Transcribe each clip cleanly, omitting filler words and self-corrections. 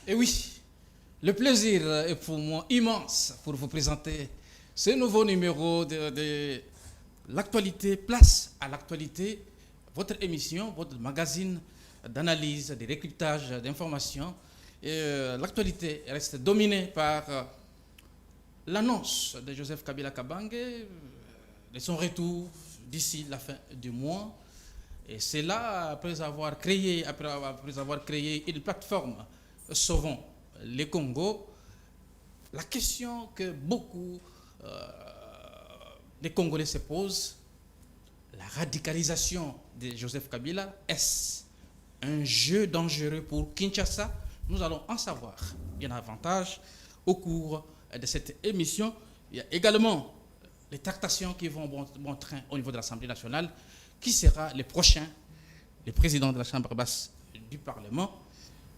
Et oui, le plaisir est pour moi immense pour vous présenter ce nouveau numéro de l'actualité, place à l'actualité, votre émission, votre magazine d'analyse, de recrutage d'informations. L'actualité reste dominée par l'annonce de Joseph Kabila Kabange de son retour d'ici la fin du mois. Et c'est là, après avoir créé une plateforme Sauvons les Congo, la question que beaucoup des Congolais se posent, la radicalisation de Joseph Kabila, est-ce un jeu dangereux pour Kinshasa? Nous allons en savoir bien davantage au cours de cette émission. Il y a également les tractations qui vont bon train au niveau de l'Assemblée nationale. Qui sera le prochain, le président de la Chambre basse du Parlement?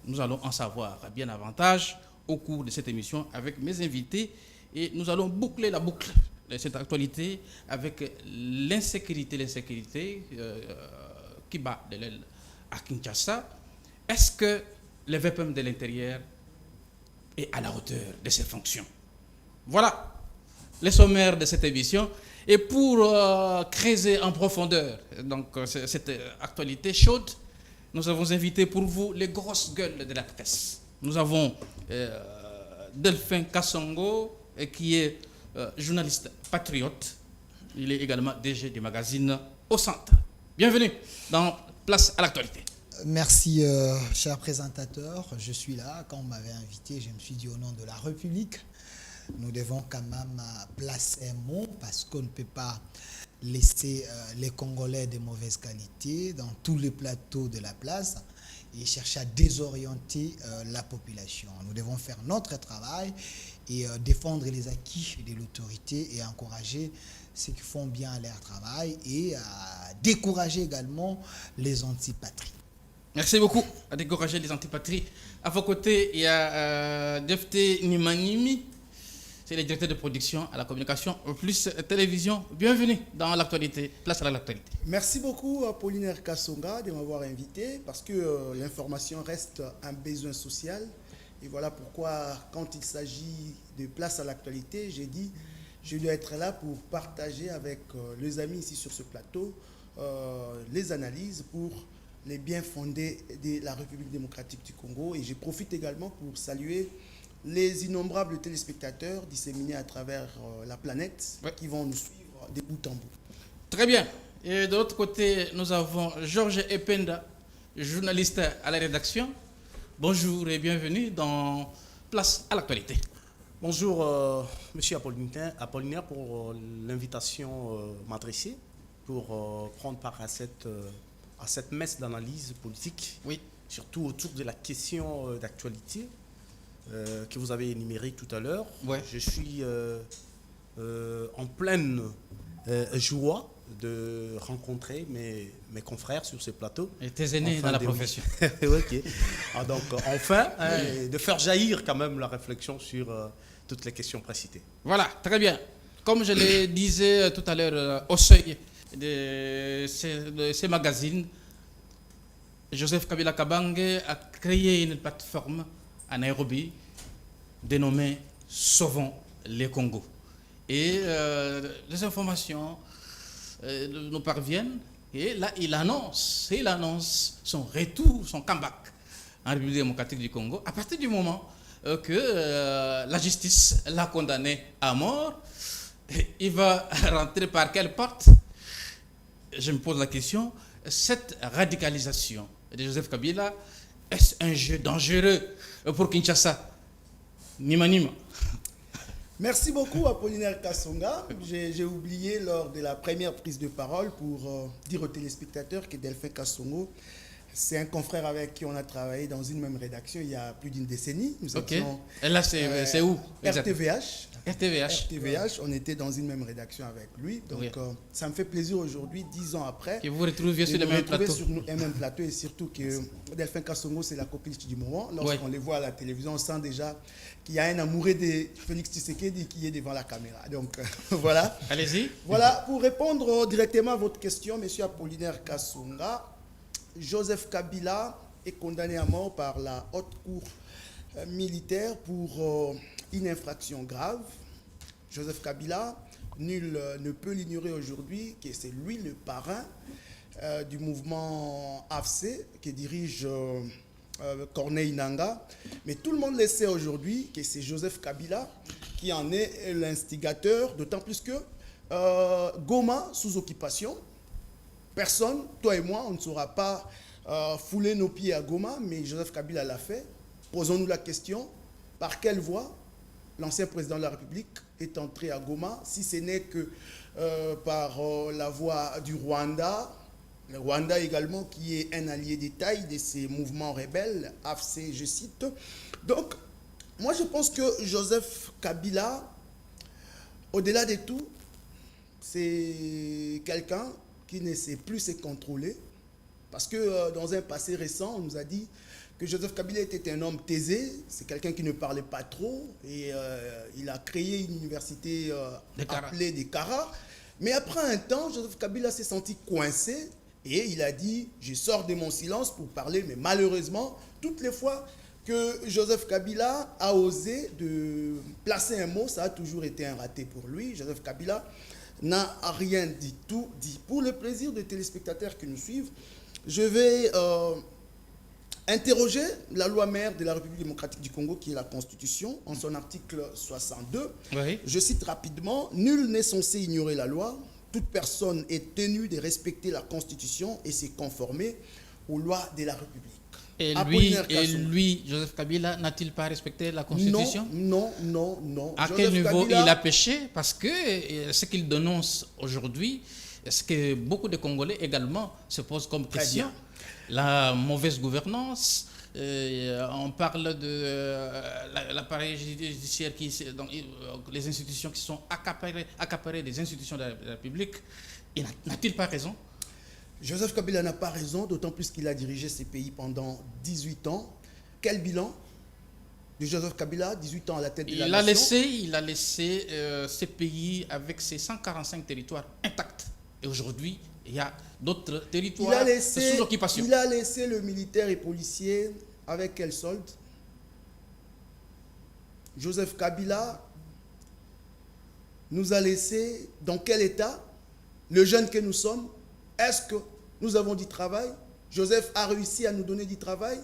Nous allons en savoir bien davantage au cours de cette émission avec mes invités. Et nous allons boucler la boucle de cette actualité avec l'insécurité qui bat de l'aile à Kinshasa. Est-ce que le VPM de l'intérieur est à la hauteur de ses fonctions? Voilà le sommaire de cette émission. Et pour creuser en profondeur donc, cette actualité chaude, nous avons invité pour vous les grosses gueules de la presse. Nous avons Delphin Kassongo, qui est journaliste patriote. Il est également DG du magazine Au Centre. Bienvenue dans Place à l'actualité. Merci, cher présentateur. Je suis là. Quand on m'avait invité, je me suis dit au nom de la République, nous devons quand même placer un mot parce qu'on ne peut pas laisser les Congolais de mauvaise qualité dans tous les plateaux de la place et chercher à désorienter la population. Nous devons faire notre travail et défendre les acquis de l'autorité et encourager ceux qui font bien leur travail et décourager également les antipatries. Merci beaucoup à décourager les antipatries. À vos côtés, il y a Defte Nimanimi. C'est le directeur de production à la communication plus télévision. Bienvenue dans l'actualité, place à l'actualité. Merci beaucoup à Apollinaire Kassonga de m'avoir invité parce que l'information reste un besoin social. Et voilà pourquoi quand il s'agit de place à l'actualité, j'ai dit je dois être là pour partager avec les amis ici sur ce plateau les analyses pour les biens fondés de la République démocratique du Congo. Et je profite également pour saluer les innombrables téléspectateurs disséminés à travers la planète qui vont nous suivre de bout en bout. Très bien. Et de l'autre côté, nous avons Georges Ependa, journaliste à la rédaction. Bonjour et bienvenue dans Place à l'actualité. Bonjour, monsieur Apollinaire pour l'invitation m'adresser pour prendre part à cette messe d'analyse politique, oui, surtout autour de la question d'actualité que vous avez énuméré tout à l'heure. Ouais. Je suis en pleine joie de rencontrer mes confrères sur ce plateau. Et tes aînés dans la profession. Ok. Donc, enfin, de faire jaillir quand même la réflexion sur toutes les questions précitées. Voilà, très bien. Comme je le disais tout à l'heure au seuil de ces magazines, Joseph Kabila Kabange a créé une plateforme à Nairobi, dénommée Sauvons les Congo. Et les informations nous parviennent. Et là, il annonce son retour, son comeback en République démocratique du Congo, à partir du moment que la justice l'a condamné à mort. Il va rentrer par quelle porte? Je me pose la question. Cette radicalisation de Joseph Kabila, est-ce un jeu dangereux pour Kinshasa? Nima. Merci beaucoup Apollinaire Kassonga. J'ai oublié lors de la première prise de parole pour dire aux téléspectateurs que Delphin Kassongo, c'est un confrère avec qui on a travaillé dans une même rédaction il y a plus d'une décennie. Nous étions, et là, c'est où? RTVH. RTVH. On était dans une même rédaction avec lui. Donc, oui. Ça me fait plaisir aujourd'hui, 10 ans après, Que vous vous retrouviez sur le même plateau. Sur un même plateau et surtout que Delphin Kassongo, c'est la copine du moment. Lorsqu'on les voit à la télévision, on sent déjà qu'il y a un amoureux de Félix Tshisekedi qui est devant la caméra. Donc, voilà. Allez-y. Voilà, pour répondre directement à votre question, M. Apollinaire Kassonga, Joseph Kabila est condamné à mort par la haute cour militaire pour une infraction grave. Joseph Kabila, nul ne peut l'ignorer aujourd'hui, que c'est lui le parrain du mouvement AFC que dirige Corneille Nangaa. Mais tout le monde le sait aujourd'hui que c'est Joseph Kabila qui en est l'instigateur, d'autant plus que Goma sous occupation, personne, toi et moi, on ne saura pas fouler nos pieds à Goma, mais Joseph Kabila l'a fait. Posons-nous la question, par quelle voie l'ancien président de la République est entré à Goma, si ce n'est que par la voie du Rwanda, le Rwanda également qui est un allié de taille de ces mouvements rebelles, AFC, je cite. Donc, moi je pense que Joseph Kabila, au-delà de tout, c'est quelqu'un qui ne sait plus se contrôler, parce que dans un passé récent, on nous a dit que Joseph Kabila était un homme taisé, c'est quelqu'un qui ne parlait pas trop, et il a créé une université appelée des Kara. Mais après un temps, Joseph Kabila s'est senti coincé, et il a dit, je sors de mon silence pour parler, mais malheureusement, toutes les fois que Joseph Kabila a osé de placer un mot, ça a toujours été un raté pour lui. Joseph Kabila n'a rien dit tout dit. Pour le plaisir des téléspectateurs qui nous suivent, je vais interroger la loi mère de la République démocratique du Congo, qui est la Constitution, en son article 62. Oui. Je cite rapidement, « Nul n'est censé ignorer la loi. Toute personne est tenue de respecter la Constitution et s'est conformer aux lois de la République. » Et lui, Joseph Kabila, n'a-t-il pas respecté la Constitution? Non. À Joseph quel niveau Kabila, il a péché? Parce que ce qu'il dénonce aujourd'hui, ce que beaucoup de Congolais également se posent comme question, la mauvaise gouvernance, on parle de l'appareil judiciaire, donc, les institutions qui sont accaparées des institutions de la République. N'a-t-il pas raison? Joseph Kabila n'a pas raison, d'autant plus qu'il a dirigé ces pays pendant 18 ans. Quel bilan de Joseph Kabila, 18 ans à la tête de la nation? Il a laissé ces pays avec ses 145 territoires intacts. Et aujourd'hui, il y a d'autres territoires sous occupation. Il a laissé le militaire et policier avec quel solde? Joseph Kabila nous a laissé dans quel état? Le jeune que nous sommes, est-ce que nous avons du travail? Joseph a réussi à nous donner du travail?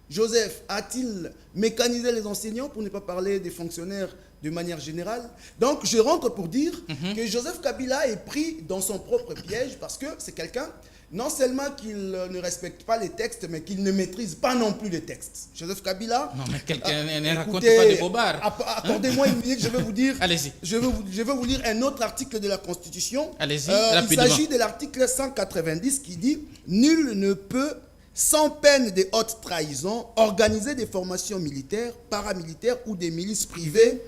Joseph a-t-il mécanisé les enseignants, pour ne pas parler des fonctionnaires de manière générale? Donc je rentre pour dire que Joseph Kabila est pris dans son propre piège, parce que c'est quelqu'un, non seulement qu'il ne respecte pas les textes, mais qu'il ne maîtrise pas non plus les textes. Joseph Kabila... Non, mais quelqu'un ne raconte pas des bobards. Accordez-moi une minute, je vais vous dire... Allez-y. Je vais vous lire un autre article de la Constitution. Allez-y, rapidement. Il s'agit de l'article 190 qui dit « Nul ne peut, sans peine de haute trahison, organiser des formations militaires, paramilitaires ou des milices privées,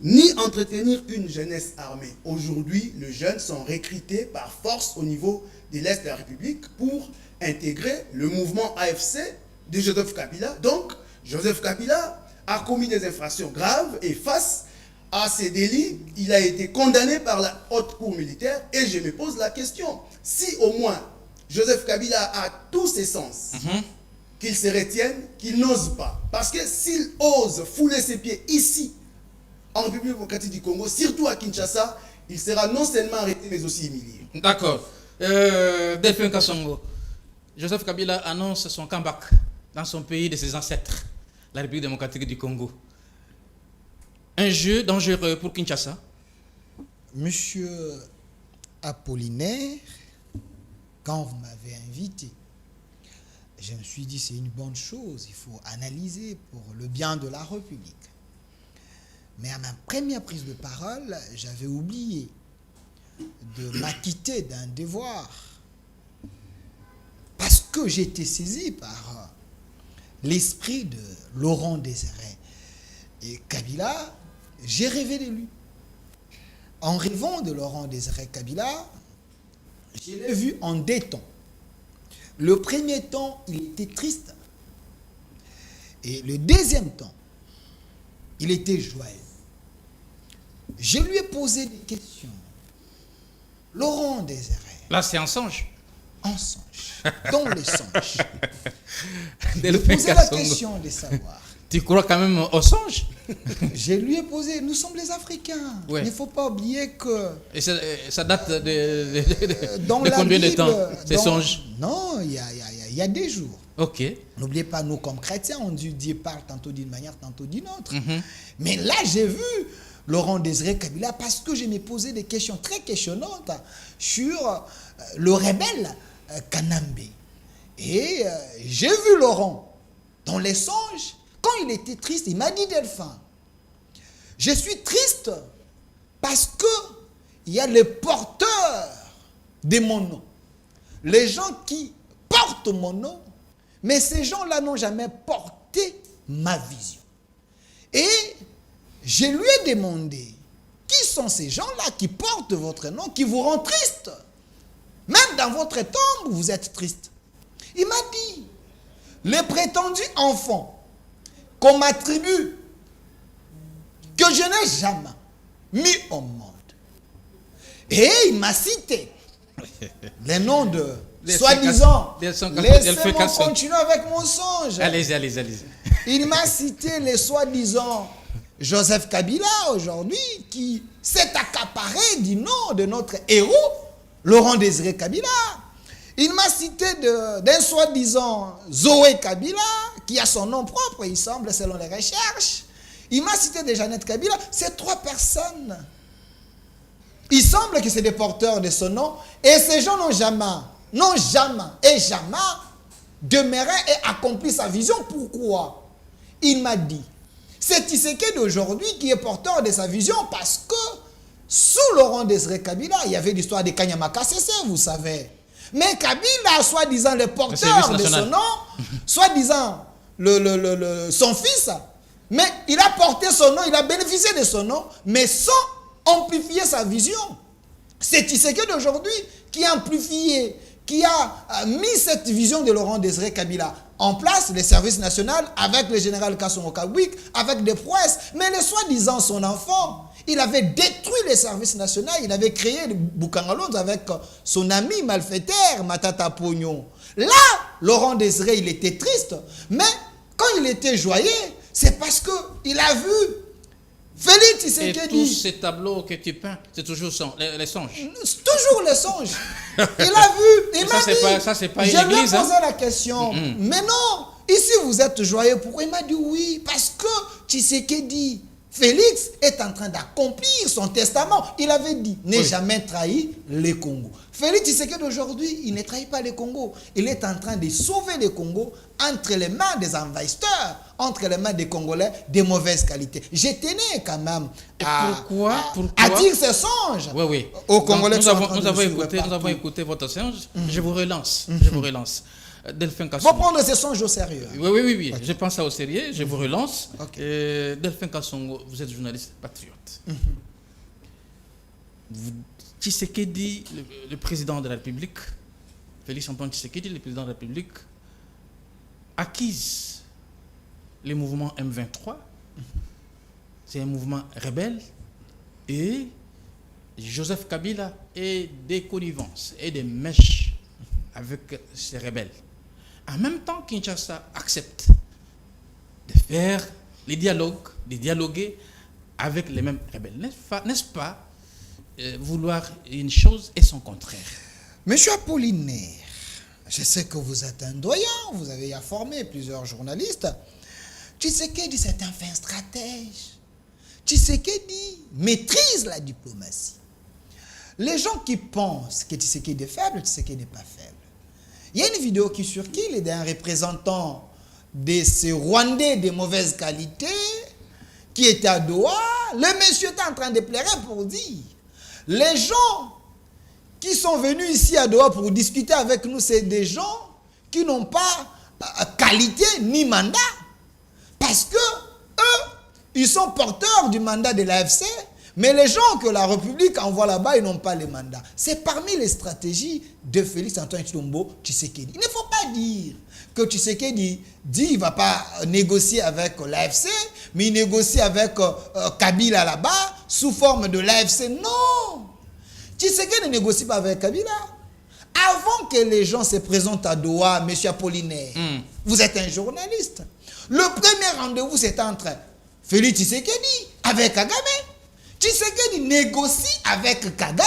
ni entretenir une jeunesse armée. » Aujourd'hui, les jeunes sont recrutés par force au niveau de l'Est de la République pour intégrer le mouvement AFC de Joseph Kabila. Donc, Joseph Kabila a commis des infractions graves et face à ces délits, il a été condamné par la haute cour militaire. Et je me pose la question, si au moins Joseph Kabila a tous ses sens, qu'il se retienne, qu'il n'ose pas. Parce que s'il ose fouler ses pieds ici, en République démocratique du Congo, surtout à Kinshasa, il sera non seulement arrêté, mais aussi humilié. D'accord. Delphin Kassongo, Joseph Kabila annonce son comeback dans son pays de ses ancêtres, la République démocratique du Congo. Un jeu dangereux pour Kinshasa? Monsieur Apollinaire, quand vous m'avez invité, je me suis dit c'est une bonne chose, il faut analyser pour le bien de la République. Mais à ma première prise de parole, j'avais oublié de m'acquitter d'un devoir. Parce que j'ai été saisi par l'esprit de Laurent Désiré et Kabila, j'ai rêvé de lui. En rêvant de Laurent Désiré Kabila, je l'ai vu en deux temps. Le premier temps, il était triste. Et le deuxième temps, il était joyeux. Je lui ai posé des questions. Laurent Désiré. Là, c'est un songe. En songe. Dans les songes. Je lui ai posé la question de savoir Tu crois quand même au songe? Je lui ai posé, nous sommes les Africains. Ouais. Il ne faut pas oublier que Et ça date dans de la combien de Bible, temps, ces songes? Non, il y a des jours. Ok. N'oubliez pas, nous comme chrétiens, on dit Dieu parle tantôt d'une manière, tantôt d'une autre. Mhm. Mais là, j'ai vu Laurent Désiré Kabila parce que je me posais des questions très questionnantes sur le rebelle Kanambe. Et j'ai vu Laurent dans les songes. Quand il était triste, il m'a dit, Delphin, je suis triste parce que il y a les porteurs de mon nom. Les gens qui portent mon nom, mais ces gens-là n'ont jamais porté ma vision. Et je lui ai demandé, qui sont ces gens-là qui portent votre nom, qui vous rendent triste? Même dans votre tombe, vous êtes triste. Il m'a dit, les prétendus enfants qu'on m'attribue, que je n'ai jamais mis au monde. Et il m'a cité les noms de soi-disant. Laissez-moi continuer avec mon songe. Allez-y. Il m'a cité les soi-disant Joseph Kabila aujourd'hui qui s'est accaparé du nom de notre héros, Laurent Désiré Kabila. Il m'a cité d'un soi-disant Zoé Kabila qui a son nom propre, il semble, selon les recherches. Il m'a cité de Jeannette Kabila. Ces trois personnes, il semble que c'est des porteurs de son nom. Et ces gens n'ont jamais demeuré et accompli sa vision. Pourquoi? Il m'a dit, c'est Tshisekedi d'aujourd'hui qui est porteur de sa vision parce que sous Laurent Désiré Kabila, il y avait l'histoire de Kanyama Kassese, vous savez. Mais Kabila, soi-disant le porteur de son nom, soi-disant son fils, mais il a porté son nom, il a bénéficié de son nom, mais sans amplifier sa vision. C'est Tshisekedi d'aujourd'hui qui a amplifié, qui a mis cette vision de Laurent Désiré Kabila en place, les services nationaux, avec le général Kasongo Kabwik, avec des prouesses. Mais le soi-disant son enfant, il avait détruit les services nationaux, il avait créé le Boukangalons avec son ami malfaiteur, Matata Pognon. Là, Laurent Désiré, il était triste, mais quand il était joyeux, c'est parce qu'il a vu Félix Tshisekedi. Et tous ces tableaux que tu peins, c'est toujours les songes. Toujours les songes. Il a vu, il m'a dit, ça c'est pas une je lui ai église. posé la question, mais non, ici vous êtes joyeux. Pourquoi? Il m'a dit oui, parce que Tshisekedi, Félix est en train d'accomplir son testament. Il avait dit, n'ai jamais trahi les Congos. Félix Tshisekedi aujourd'hui, il ne trahit pas les Congos. Il est en train de sauver les Congos entre les mains des envahisseurs, entre les mains des Congolais de mauvaise qualité. Je tenais quand même à dire ce songe aux Congolais. Nous avons écouté votre songe. Je vous relance. Delphin Kassongo. Faut prendre ces songes au sérieux. Oui. Okay. Je pense ça au sérieux. Je vous relance. Okay. Delphin Kassongo, vous êtes journaliste patriote. Tshisekedi, le président de la République, Félix Antoine Tshisekedi, le président de la République, acquise le mouvement M23. C'est un mouvement rebelle. Et Joseph Kabila est des connivences et des mèches avec ces rebelles. En même temps, Kinshasa accepte de faire les dialogues, de dialoguer avec les mêmes rebelles. N'est-ce pas vouloir une chose et son contraire? Monsieur Apollinaire, je sais que vous êtes un doyen, vous avez formé plusieurs journalistes. Tshisekedi, c'est un fin stratège. Tshisekedi maîtrise la diplomatie. Les gens qui pensent que Tshisekedi est faible, Tshisekedi n'est pas faible. Il y a une vidéo qui circule d'un représentant de ce Rwandais de mauvaise qualité qui était à Doha. Le monsieur est en train de pleurer pour dire, les gens qui sont venus ici à Doha pour discuter avec nous, c'est des gens qui n'ont pas qualité ni mandat. Parce que eux, ils sont porteurs du mandat de l'AFC, mais les gens que la République envoie là-bas, ils n'ont pas les mandats. C'est parmi les stratégies de Félix Antoine Tshisekedi. Il ne faut pas dire que Tshisekedi dit qu'il ne va pas négocier avec l'AFC, mais il négocie avec Kabila là-bas, sous forme de l'AFC. Non! Tshisekedi ne négocie pas avec Kabila. Avant que les gens se présentent à Doha, M. Apollinaire, vous êtes un journaliste. Le premier rendez-vous, c'est entre Félix Tshisekedi avec Kagame. Tshisekedi négocie avec Kagame.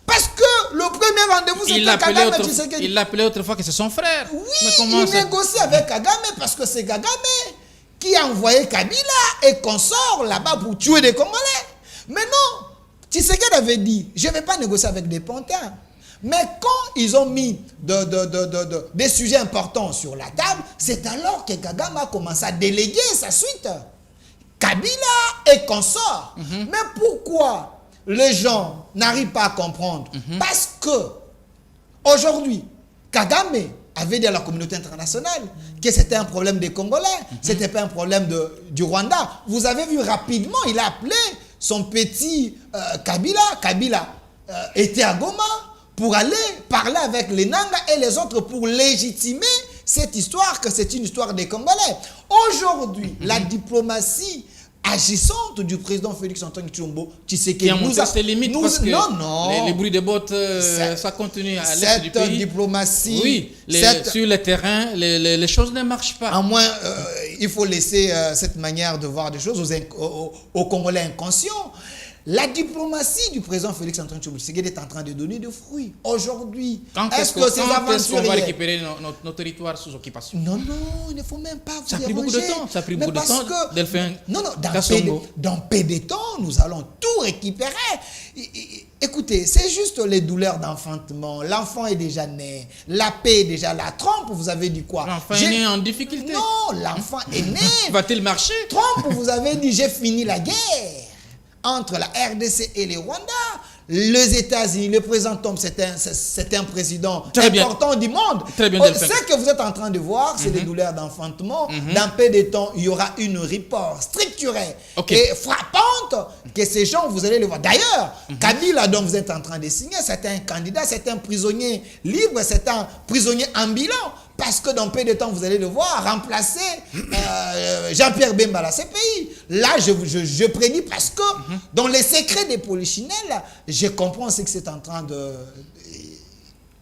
Parce que le premier rendez-vous, c'est Kagame et Tshisekedi. Il l'appelait autrefois que c'est son frère. Oui, Mais il négocie avec Kagame parce que c'est Kagame qui a envoyé Kabila et consort là-bas pour tuer des Congolais. Mais non, Tshisekedi avait dit, je ne vais pas négocier avec des pantins. Mais quand ils ont mis des sujets importants sur la table, c'est alors que Kagame a commencé à déléguer sa suite. Kabila et consort. Mais pourquoi les gens n'arrivent pas à comprendre? Parce que aujourd'hui, Kagame avait dit à la communauté internationale que c'était un problème des Congolais, c'était pas un problème du Rwanda. Vous avez vu rapidement, il a appelé son petit Kabila. Kabila était à Goma pour aller parler avec les Nanga et les autres pour légitimer cette histoire que c'est une histoire des Congolais. Aujourd'hui, la diplomatie agissante du président Félix Antoine Tshisekedi qui a montré ses limites parce que non. Les bruits de bottes, ça continue à l'est du pays. Cette diplomatie, oui, sur le terrain, les choses ne marchent pas. À moins, il faut laisser cette manière de voir des choses aux Congolais inconscients. La diplomatie du président Félix Antoine Tshisekedi est en train de donner des fruits. Aujourd'hui, est-ce qu'on va récupérer nos territoires sous occupation? Non, il ne faut même pas vous Ça a pris beaucoup de temps. Ça a pris beaucoup de temps, Delphin. Non, dans peu de temps, nous allons tout récupérer. Écoutez, c'est juste les douleurs d'enfantement. L'enfant est déjà né. La paix est déjà là. Trump, vous avez dit quoi? L'enfant est né en difficulté. Non, l'enfant est né. Va-t-il marcher? Trump, vous avez dit, j'ai fini la guerre entre la RDC et les Rwanda. Les États-Unis, le président Trump, c'est un président important du monde. Très bien, ce que vous êtes en train de voir, c'est des douleurs d'enfantement. Dans peu de temps, il y aura une riposte structurée et frappante que ces gens, vous allez le voir. D'ailleurs, Kabila, dont vous êtes en train de signer, c'est un candidat, c'est un prisonnier libre, c'est un prisonnier ambulant. Parce que dans peu de temps, vous allez le voir remplacer Jean-Pierre Bemba à la CPI. Là, je prédis parce que dans les secrets des polichinelles, je comprends ce qui est en train de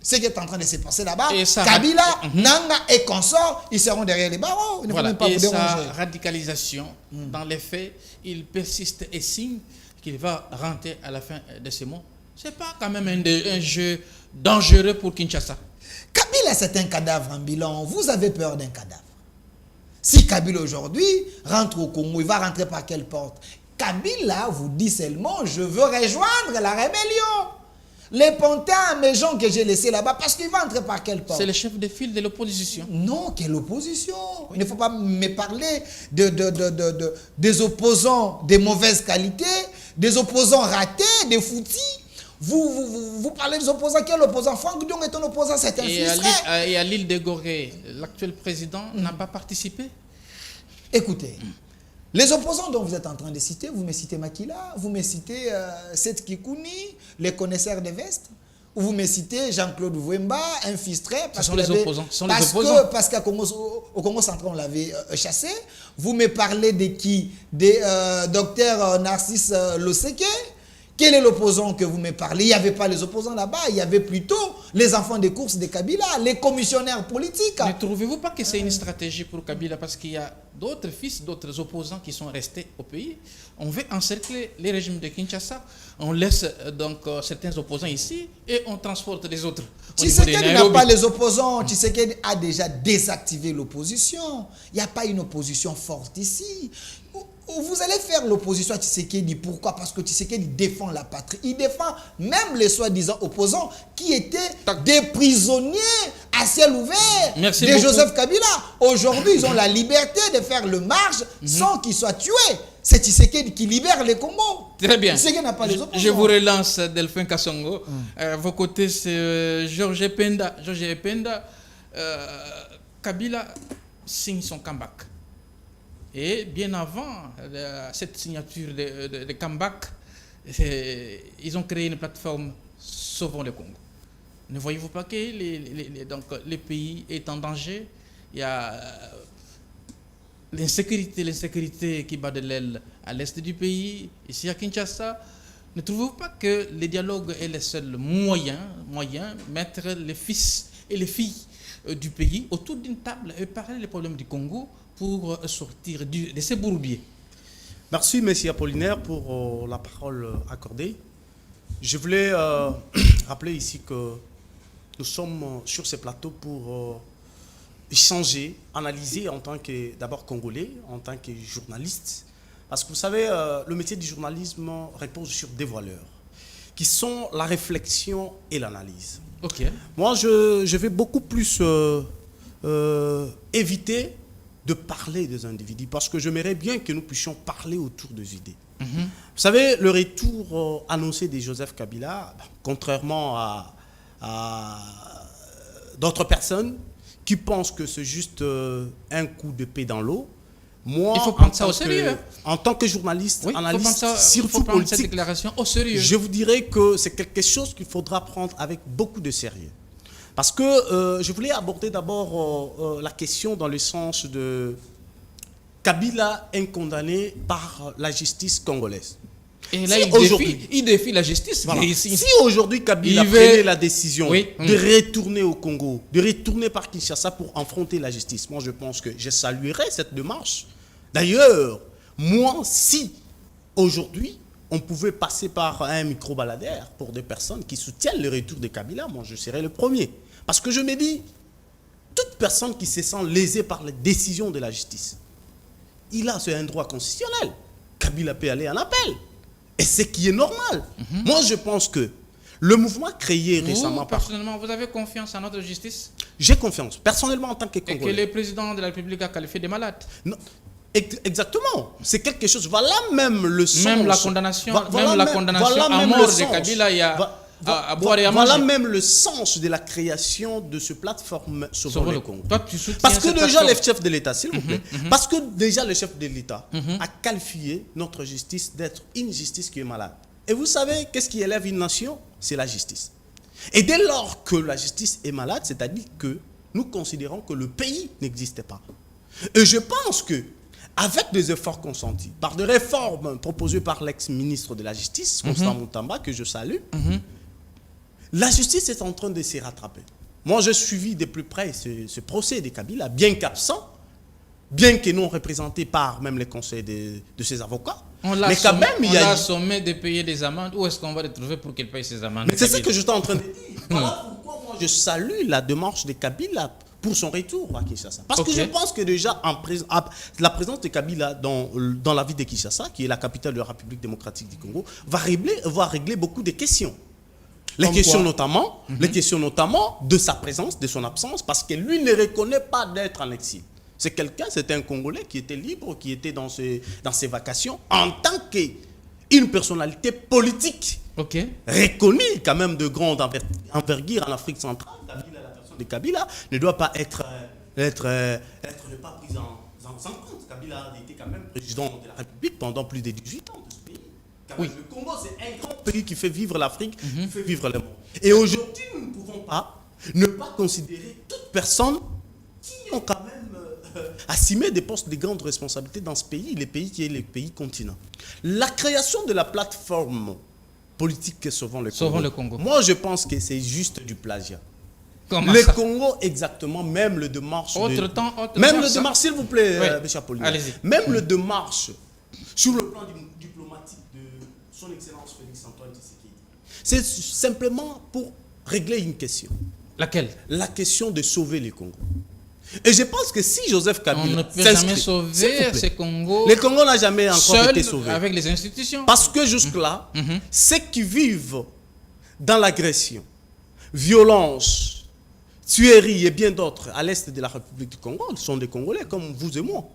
se passer là-bas. Kabila, Nanga et consorts, ils seront derrière les barreaux. Il ne faut même pas vous déranger. Sa radicalisation, dans les faits, il persiste et signe qu'il va rentrer à la fin de ces mois. Ce n'est pas quand même un jeu dangereux pour Kinshasa. Kabila, c'est un cadavre en bilan. Vous avez peur d'un cadavre. Si Kabila aujourd'hui rentre au Congo, il va rentrer par quelle porte? Kabila vous dit seulement, je veux rejoindre la rébellion. Les pantins, mes gens que j'ai laissés là-bas, parce qu'il va entrer par quelle porte? C'est le chef de file de l'opposition. Non, quelle opposition? Il ne faut pas me parler des opposants de mauvaise qualité, des opposants ratés, des foutis. Vous parlez des opposants. Quel opposant? Franck Dion est un opposant, c'est un frustré. Et à l'île de Gorée, l'actuel président n'a pas participé? Écoutez, les opposants dont vous êtes en train de citer, vous me citez Makila, vous me citez Seth Kikouni, les connaisseurs des vestes, ou vous me citez Jean-Claude Wemba, un frustré. Ce sont les opposants. Parce qu'au Congo central, on l'avait chassé. Vous me parlez de qui? Des docteur Narcisse Loseke. Quel est l'opposant que vous me parlez? Il n'y avait pas les opposants là-bas, il y avait plutôt les enfants des courses de Kabila, les commissionnaires politiques. Ne trouvez-vous pas que c'est une stratégie pour Kabila parce qu'il y a d'autres fils, d'autres opposants qui sont restés au pays? On veut encercler les régimes de Kinshasa, on laisse donc certains opposants ici et on transporte les autres. Tshisekedi n'a pas les opposants, Tshisekedi a déjà désactivé l'opposition. Il n'y a pas une opposition forte ici. Vous allez faire l'opposition à Tshisekedi. Pourquoi? Parce que Tshisekedi défend la patrie. Il défend même les soi-disant opposants qui étaient des prisonniers à ciel ouvert de Joseph Kabila. Aujourd'hui, ils ont la liberté de faire le marche sans qu'ils soient tués. C'est Tshisekedi qui libère les Congo. Très bien. Tshisekedi n'a pas les opposants. Je vous relance, Delphin Kassongo. À vos côtés, c'est Georges Ependa. Georges Ependa, Kabila signe son comeback. Et bien avant cette signature de comeback, ils ont créé une plateforme Sauvons le Congo. Ne voyez-vous pas que le pays est en danger? Il y a l'insécurité qui bat de l'aile à l'est du pays, ici à Kinshasa. Ne trouvez-vous pas que le dialogue est le seul moyen mettre les fils et les filles du pays autour d'une table et parler des problèmes du Congo pour sortir de ces bourbiers. Merci, M. Apollinaire, pour la parole accordée. Je voulais rappeler ici que nous sommes sur ce plateau pour échanger, analyser en tant que, d'abord Congolais, en tant que journaliste. Parce que vous savez, le métier du journalisme repose sur des valeurs, qui sont la réflexion et l'analyse. Ok. Moi, je vais beaucoup plus éviter de parler des individus, parce que j'aimerais bien que nous puissions parler autour des idées. Vous savez, le retour annoncé de Joseph Kabila, contrairement à d'autres personnes qui pensent que c'est juste un coup d'épée dans l'eau, moi, il faut prendre ça au sérieux. En tant que journaliste, Oui, analyste, il faut surtout prendre cette politique, déclaration au sérieux. je vous dirais que c'est quelque chose qu'il faudra prendre avec beaucoup de sérieux. Parce que je voulais aborder d'abord la question dans le sens de Kabila est condamné par la justice congolaise. Et là, Si il défie la justice. Voilà. Ici. Si aujourd'hui Kabila Il prenait veut- la décision Oui. de retourner au Congo, de retourner par Kinshasa pour affronter la justice, moi je pense que je saluerais cette démarche. D'ailleurs, moi, si aujourd'hui on pouvait passer par un micro-baladère pour des personnes qui soutiennent le retour de Kabila, moi je serais le premier. Parce que je me dis, toute personne qui se sent lésée par les décisions de la justice, il a un droit constitutionnel. Kabila peut aller en appel. Et ce qui est normal. Moi, je pense que le mouvement créé récemment Vous, par... personnellement, vous avez confiance en notre justice J'ai confiance, personnellement, en tant que et que Congolais. le président de la République a qualifié de malade. Non, exactement. C'est quelque chose... Voilà même le sens... Même la condamnation, Voilà même la condamnation voilà à même mort le de sens. Kabila, il y a à boire et à Voilà manger. même le sens de la création de ce plateforme Sauvons le Congo. Toi, tu soutiens Parce que cette déjà, plateforme. le chef de l'État, s'il vous plaît, parce que déjà le chef de l'État a qualifié notre justice d'être une justice qui est malade. Et vous savez, qu'est-ce qui élève une nation? C'est la justice. Et dès lors que la justice est malade, c'est-à-dire que nous considérons que le pays n'existe pas. Et je pense que, avec des efforts consentis, par des réformes proposées par l'ex-ministre de la Justice, Constant Moutamba, que je salue, la justice est en train de se rattraper. Moi, j'ai suivi de plus près ce procès de Kabila, bien qu'absent, bien que non représenté par même les conseils de ses avocats. Mais quand même, il y a... assommé de payer des amendes. Où est-ce qu'on va le trouver pour qu'il paye ses amendes? Mais c'est ce que j'étais en train de dire. Voilà pourquoi moi, je salue la démarche de Kabila pour son retour à Kinshasa. Parce que Ok. je pense que déjà, la présence de Kabila dans la ville de Kinshasa, qui est la capitale de la République démocratique du Congo, va régler beaucoup de questions. Les questions notamment de sa présence, de son absence, parce que lui ne reconnaît pas d'être en exil. C'est un Congolais qui était libre, qui était dans ses vacations, en tant qu'une personnalité politique Ok. reconnue quand même de grande envergure en Afrique centrale. Kabila, la personne de Kabila, ne doit pas être pas prise en compte. Kabila a été quand même président de la République pendant plus de 18 ans de ce pays. Quand même, le Congo, c'est un grand pays qui fait vivre l'Afrique, qui fait vivre le monde. Et aujourd'hui, nous ne pouvons pas ne pas considérer toute personne qui ont quand même assumé des postes de grande responsabilité dans ce pays, le pays qui est le pays continent. La création de la plateforme politique que Sauvons le Congo. Moi, je pense que c'est juste du plagiat. Comment Le ça? Congo, exactement, même le démarche... Même le démarche, s'il vous plaît, Oui. M. Apollinaire. Allez-y. Même le démarche sur le plan diplomatique de son Excellence Félix Antoine Tshisekedi. C'est simplement pour régler une question. Laquelle? La question de sauver le Congo. Et je pense que si Joseph Kabila... On ne peut jamais s'il vous sauver plaît. ce Congo Le Congo n'a jamais encore seul été sauvé. avec les institutions. Parce que jusque-là, ceux qui vivent dans l'agression, violence, tuerie et bien d'autres à l'est de la République du Congo sont des Congolais comme vous et moi.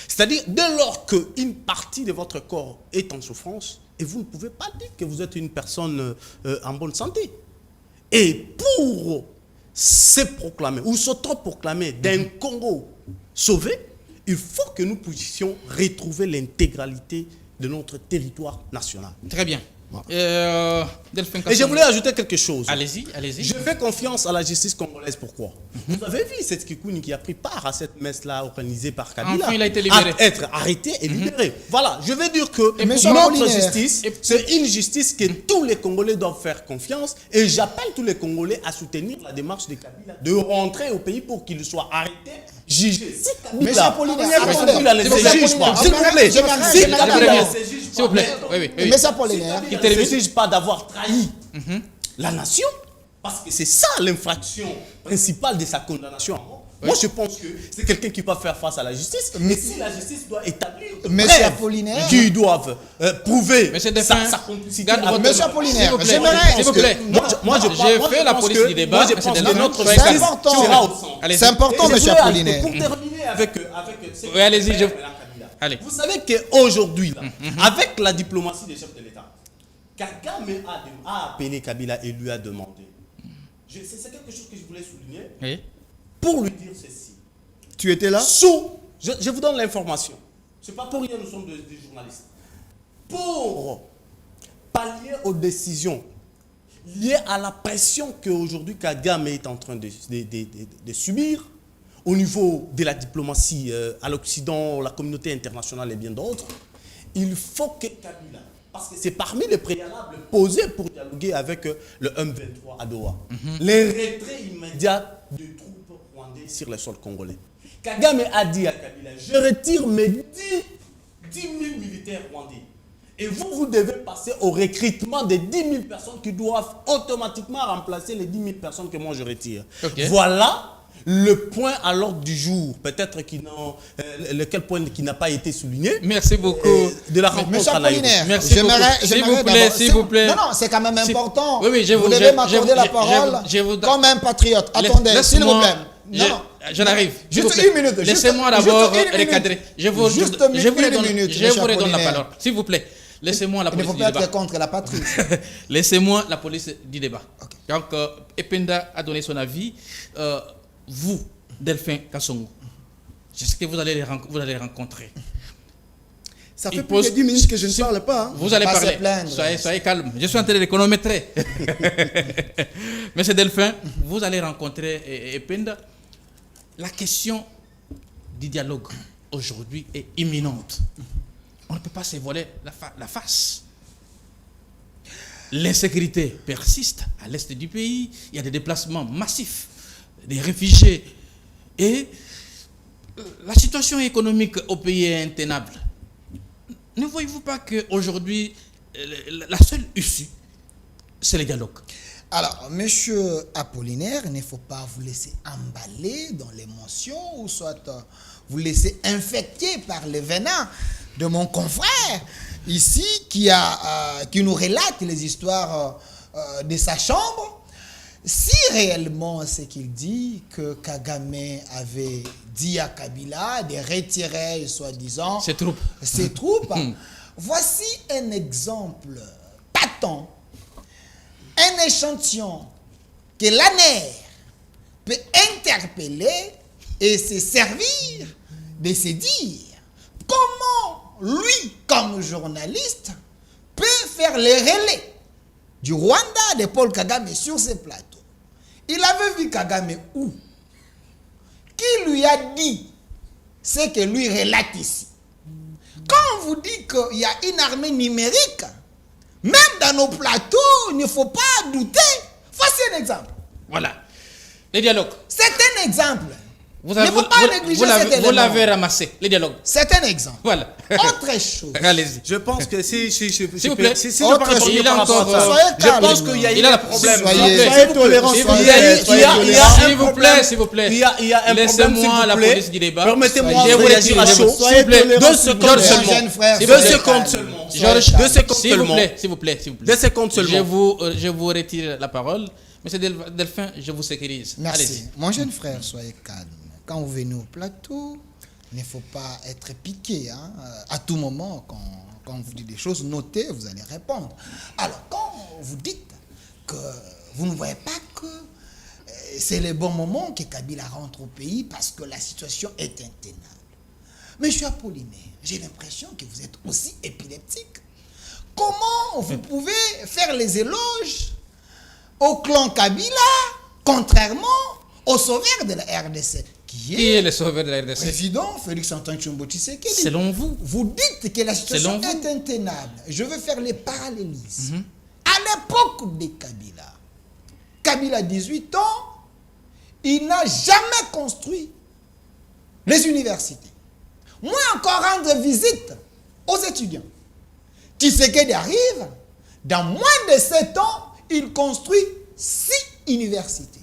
C'est-à-dire, dès lors qu'une partie de votre corps est en souffrance, et vous ne pouvez pas dire que vous êtes une personne en bonne santé. Et pour se proclamer ou s'auto-proclamer d'un Congo sauvé, il faut que nous puissions retrouver l'intégralité de notre territoire national. Très bien. Delphin Et je Kassongo. voulais ajouter quelque chose. Allez-y, allez-y. Je fais confiance à la justice congolaise. Pourquoi? Vous avez vu cette Kikouni qui a pris part à cette messe-là organisée par Kabila. Enfin, il a été libéré. À être arrêté et libéré. Voilà, je veux dire que Et notre Apollinaire. justice, c'est une justice que tous les Congolais doivent faire confiance. Et j'appelle tous les Congolais à soutenir la démarche de Kabila de rentrer au pays pour qu'il soit arrêté, jugé. Si Monsieur Kabila, Apollinaire, Kabila attendez. ne Monsieur se juge pas. Apollinaire, S'il vous plaît, j'aimerais- si j'aimerais- Kabila j'aimerais- ne se juge pas, S'il vous plaît. mais- Oui, oui, oui. Mais Apollinaire, il ne se juge pas d'avoir trahi la nation, parce que c'est ça l'infraction principale de sa condamnation. Moi, je pense que c'est quelqu'un qui peut faire face à la justice. Et si la justice doit établir des Monsieur preuves Apollinaire. qui doivent prouver Monsieur sa Delphin, complicité. garde avec- votre- Monsieur Apollinaire, S'il vous plaît, j'aimerais- s'il vous plaît. Moi, je J'ai pense- fait la moi, je police pense du que- débat. moi, je Monsieur pense que Delphin, notre soyez justice calme. important. sera au centre. Allez-y. C'est important, Et je monsieur voulais, Apollinaire. pour terminer avec Oui, allez-y, je- Kabila. Allez. Vous savez qu'aujourd'hui, avec la diplomatie des chefs de l'État, Kagame a appelé Kabila et lui a demandé. C'est quelque chose que je voulais souligner Oui. pour lui dire ceci. Tu étais là? Je vous donne l'information. C'est pas pour rien, nous sommes des journalistes. Pour pallier aux décisions liées à la pression qu'aujourd'hui Kagame est en train de subir au niveau de la diplomatie à l'Occident, la communauté internationale et bien d'autres, il faut que Kabila, parce que c'est parmi les préalables posés pour dialoguer avec le M23 à Doha, les retraits immédiats de troupes rwandaises sur le sol congolais. Kagame a dit à Kabila, je retire mes 10 000 militaires rwandais. Et vous devez passer au recrutement des 10 000 personnes qui doivent automatiquement remplacer les 10 000 personnes que moi je retire. Ok. Voilà le point à l'ordre du jour, peut-être lequel point qui n'a pas été souligné. Merci beaucoup. De la rencontre Monsieur à Naïrobi. Apollinaire, Merci beaucoup. S'il j'aimerais vous plaît, d'abord- s'il vous plaît. Non, non, c'est quand même S'il- important. Oui, oui, vous devez m'accorder la parole comme un patriote. Attendez, s'il vous plaît. Non, non. J'en arrive. S'il Juste vous plaît. une minute. Laissez-moi juste d'abord une minute. recadrer. Je vous Juste redonne une minute, je monsieur vous redonne la Apollinaire. parole. S'il vous plaît. Laissez-moi la Il ne police faut du pas débat. être contre la patrie. Laissez-moi la police du débat. Donc, Ependa a donné son avis. Vous, Delphin Kassongo, je sais que vous allez les rencontrer. Ça Il fait plus pose- de 10 minutes que je ne parle pas. Hein. Vous allez pas se parler. plaindre. Soyez calme. Je suis en train de les chronométrer. Monsieur Delphin, vous allez rencontrer Ependa. La question du dialogue aujourd'hui est imminente. On ne peut pas se voiler la face. L'insécurité persiste à l'est du pays. Il y a des déplacements massifs des réfugiés. Et la situation économique au pays est intenable. Ne voyez-vous pas qu'aujourd'hui, la seule issue, c'est le dialogue? Alors, monsieur Apollinaire, il ne faut pas vous laisser emballer dans l'émotion ou soit vous laisser infecter par le venin de mon confrère ici qui nous relate les histoires de sa chambre. Si réellement ce qu'il dit que Kagame avait dit à Kabila de retirer, soi-disant, Ses troupes. ses troupes, voici un exemple patent, un échantillon que l'ANER peut interpeller et se servir de se dire comment lui, comme journaliste, peut faire le relais du Rwanda de Paul Kagame sur ce plateau. Il avait vu Kagame où? Qui lui a dit ce que lui relate ici? Quand on vous dit qu'il y a une armée numérique, même dans nos plateaux, il ne faut pas douter. Voici un exemple. Voilà. Les dialogues. C'est un exemple. Vous Il ne faut pas négliger cet vous élément. l'avez ramassé, les dialogues. C'est un exemple. Voilà. Autre chose. Allez-y. Je pense que si vous plaît. je peux Autre répondre chose. Il a par rapport à encore, ça. soyez Je calme. pense qu'il y a eu Il a un la problème. Soyez tolérants, S'il vous soyez- plaît. soyez il y a tolérants. S'il vous plaît, s'il vous plaît. Il y a un problème, s'il Laissez-moi vous la plaît. police du débat. Permettez-moi Je de vous réagir à retire, chaud. s'il vous plaît. 2 secondes Mon seulement. jeune frère, 2 soyez secondes calme. seulement. Georges, 2 secondes s'il vous seulement. plaît, s'il vous plaît, s'il vous plaît. 2 secondes seulement. Je vous retire la parole. Monsieur Delphin, je vous sécurise. Merci. Allez-y. Mon jeune frère, soyez calme. Quand vous venez au plateau, il ne faut pas être piqué. Hein. À tout moment, quand on vous dit des choses, notez, vous allez répondre. Alors, quand vous dites que vous ne voyez pas que c'est le bon moment que Kabila rentre au pays parce que la situation est intenable. Monsieur Apollinaire, j'ai l'impression que vous êtes aussi épileptique. Comment vous pouvez faire les éloges au clan Kabila, contrairement au sauveur de la RDC, Qui est le sauveur de la RDC? président Félix-Antoine Tshombo Tshisekedi. Selon vous? Vous dites que la situation Selon vous? est intenable. Je veux faire les parallélismes. À l'époque de Kabila, Kabila a 18 ans, il n'a jamais construit les universités. Moins encore rendre visite aux étudiants. Tshisekedi arrive, dans moins de 7 ans, il construit 6 universités.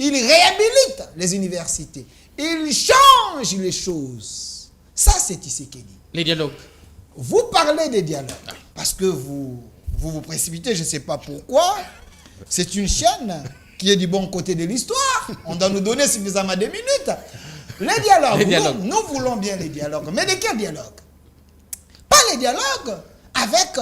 Il réhabilite les universités. Il change les choses. Ça, c'est Tshisekedi. Les dialogues. Vous parlez des dialogues, parce que vous précipitez, je ne sais pas pourquoi. C'est une chaîne qui est du bon côté de l'histoire. On doit nous donner suffisamment de minutes. Les dialogues, Les dialogues. Nous voulons bien les dialogues. Mais de quel dialogue? Pas les dialogues avec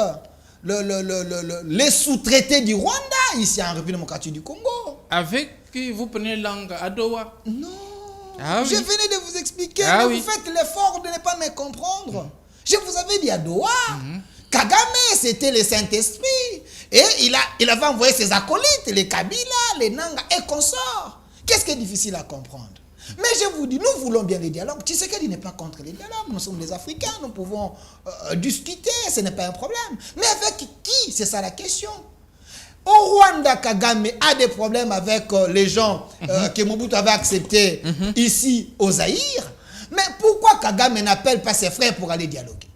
les sous-traités du Rwanda, ici en République démocratique du Congo. Avec qui vous prenez langue à Doha? Non. Ah oui. Je venais de vous expliquer, Ah mais oui. vous faites l'effort de ne pas me comprendre. Je vous avais dit à Doha, Kagame, c'était le Saint-Esprit. Et il avait envoyé ses acolytes, les Kabila, les Nanga et consorts. Qu'est-ce qui est difficile à comprendre? Mais je vous dis, nous voulons bien les dialogues. Tshisekedi n'est pas contre les dialogues. Nous sommes des Africains, nous pouvons discuter, ce n'est pas un problème. Mais avec qui? C'est ça la question. Au Rwanda, Kagame a des problèmes avec les gens que Mobutu avait acceptés ici au Zaïre. Mais pourquoi Kagame n'appelle pas ses frères pour aller dialoguer?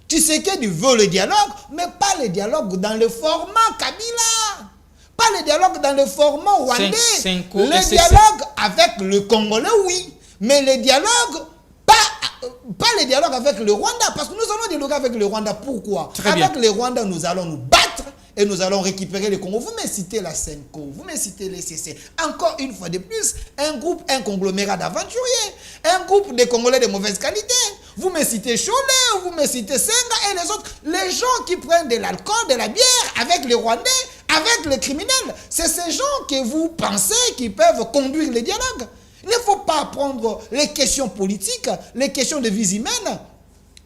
Tshisekedi veut le dialogue, mais pas le dialogue dans le format Kabila. Pas le dialogue dans le format rwandais. Le dialogue avec le Congolais, oui. Mais le dialogue, pas le dialogue avec le Rwanda. Parce que nous allons dialoguer avec le Rwanda. Pourquoi? Avec le Rwanda, nous allons nous battre et nous allons récupérer le Congo. Vous me citez la Senko, vous me citez les CC. Encore une fois de plus, un conglomérat d'aventuriers, un groupe de Congolais de mauvaise qualité. Vous me citez Cholet, vous me citez Senga et les autres. Les gens qui prennent de l'alcool, de la bière avec les Rwandais, avec les criminels. C'est ces gens que vous pensez qui peuvent conduire les dialogues. Il ne faut pas prendre les questions politiques, les questions de vie humaine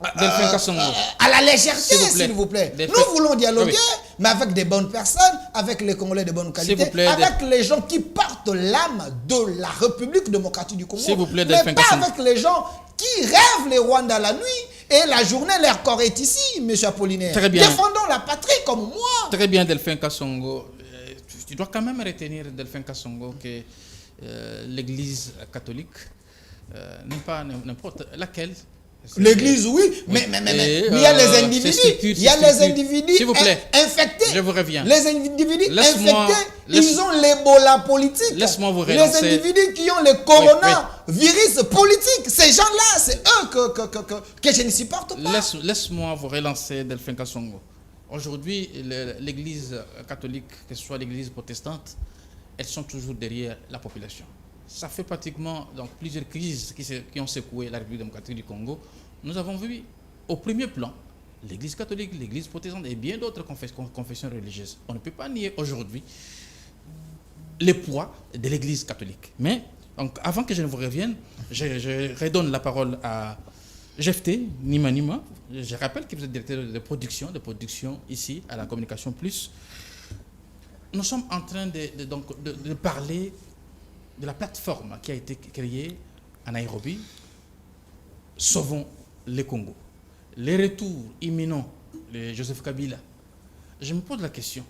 à la légèreté, s'il vous plaît. Nous voulons dialoguer, mais avec des bonnes personnes, avec les Congolais de bonne qualité, avec les gens qui portent l'âme de la République démocratique du Congo, mais pas avec les gens qui rêvent les Rwandais la nuit et la journée, leur corps est ici, M. Apollinaire. Très bien. Défendons la patrie comme moi. Très bien, Delphin Kassongo. Tu dois quand même retenir, Delphin Kassongo, que l'Église catholique n'est pas n'importe laquelle. L'église, oui, mais il y a les individus. Il y a les individus infectés. Je vous reviens. Les individus infectés, ils ont l'Ebola politique. Laisse-moi vous relancer. Les individus qui ont le coronavirus politique, ces gens-là, c'est eux que je ne supporte pas. Laisse-moi vous relancer, Delphin Kassongo. Aujourd'hui, l'Église catholique, que ce soit l'Église protestante, elles sont toujours derrière la population. Ça fait pratiquement donc, plusieurs crises qui ont secoué la République démocratique du Congo. Nous avons vu au premier plan l'Église catholique, l'Église protestante et bien d'autres confessions religieuses. On ne peut pas nier aujourd'hui le poids de l'Église catholique. Mais donc, avant que je ne vous revienne, je redonne la parole à Jefté Nima. Je rappelle que vous êtes directeur de production ici à la Communication Plus. Nous sommes en train de parler de la plateforme qui a été créée à Nairobi, Sauvons le Congo. Les retours imminents de Joseph Kabila. Je me pose la question,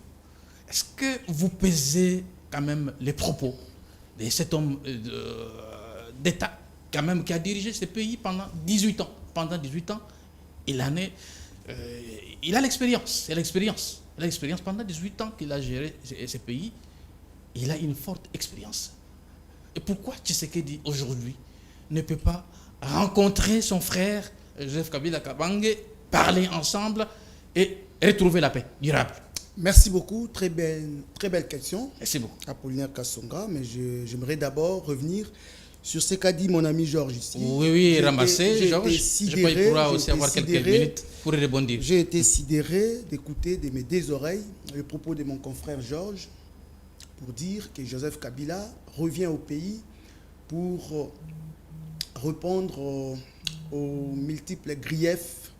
est-ce que vous pesez quand même les propos de cet homme d'État quand même qui a dirigé ce pays pendant 18 ans. Pendant 18 ans, il a l'expérience. Il a l'expérience pendant 18 ans qu'il a géré ce pays. Il a une forte expérience. Et pourquoi Tshisekedi aujourd'hui ne peut pas rencontrer son frère Joseph Kabila Kabange, parler ensemble et retrouver la paix durable? Merci beaucoup, très belle question. Merci beaucoup. Apollinaire Kassonga, mais j'aimerais d'abord revenir sur ce qu'a dit mon ami Georges ici. Oui, ramasser, Georges. Je crois qu'il pourra aussi avoir quelques minutes pour rebondir. J'ai été sidéré d'écouter de mes deux oreilles les propos de mon confrère Georges pour dire que Joseph Kabila revient au pays pour répondre aux multiples griefs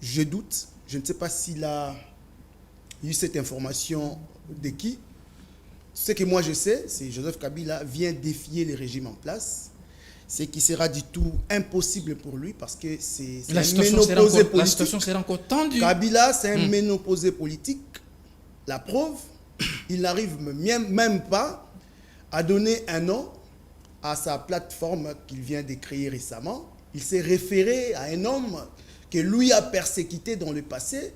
je doute. Je ne sais pas s'il a eu cette information de qui. Ce que moi je sais, c'est que Joseph Kabila vient défier les régimes en place. Ce qui sera du tout impossible pour lui parce que c'est un ménopausé politique. La situation sera encore tendue. Kabila, c'est un ménopausé politique. La preuve, il n'arrive même pas à donner un nom à sa plateforme qu'il vient de créer récemment. Il s'est référé à un homme que lui a persécuté dans le passé,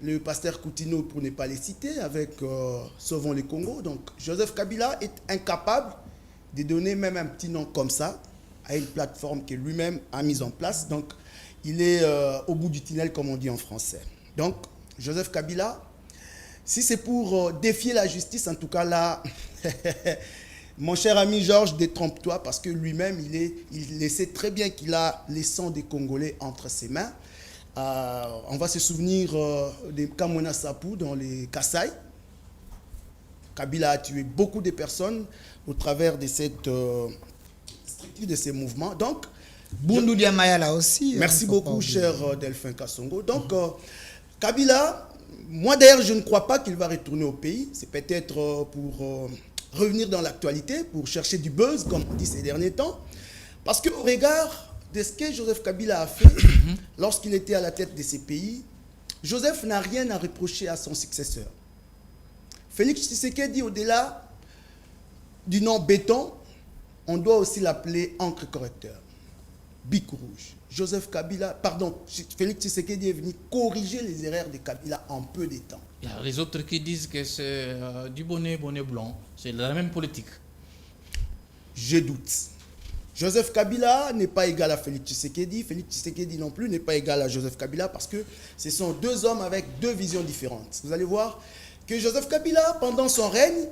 le pasteur Coutinho pour ne pas les citer, avec Sauvons le Congo. Donc Joseph Kabila est incapable de donner même un petit nom comme ça à une plateforme que lui-même a mise en place. Donc il est au bout du tunnel, comme on dit en français. Donc Joseph Kabila, si c'est pour défier la justice, en tout cas là, mon cher ami Georges, détrompe-toi parce que lui-même, il sait très bien qu'il a les sangs des Congolais entre ses mains. On va se souvenir de Kamwena Sapou dans les Kasaï. Kabila a tué beaucoup de personnes au travers de cette structure, de ces mouvements. Donc, Boundou Diamaya là aussi. merci beaucoup, cher Delphin Kassongo. Donc, Kabila, moi d'ailleurs, je ne crois pas qu'il va retourner au pays. C'est peut-être pour revenir dans l'actualité, pour chercher du buzz, comme on dit ces derniers temps. Parce qu'au regard de ce que Joseph Kabila a fait lorsqu'il était à la tête de ces pays, Joseph n'a rien à reprocher à son successeur. Félix Tshisekedi, au-delà du nom béton, on doit aussi l'appeler encre correcteur. Bic rouge. Félix Tshisekedi est venu corriger les erreurs de Kabila en peu de temps. Il y a les autres qui disent que c'est du bonnet blanc. C'est la même politique. Je doute. Joseph Kabila n'est pas égal à Félix Tshisekedi. Félix Tshisekedi non plus n'est pas égal à Joseph Kabila parce que ce sont deux hommes avec deux visions différentes. Vous allez voir que Joseph Kabila, pendant son règne,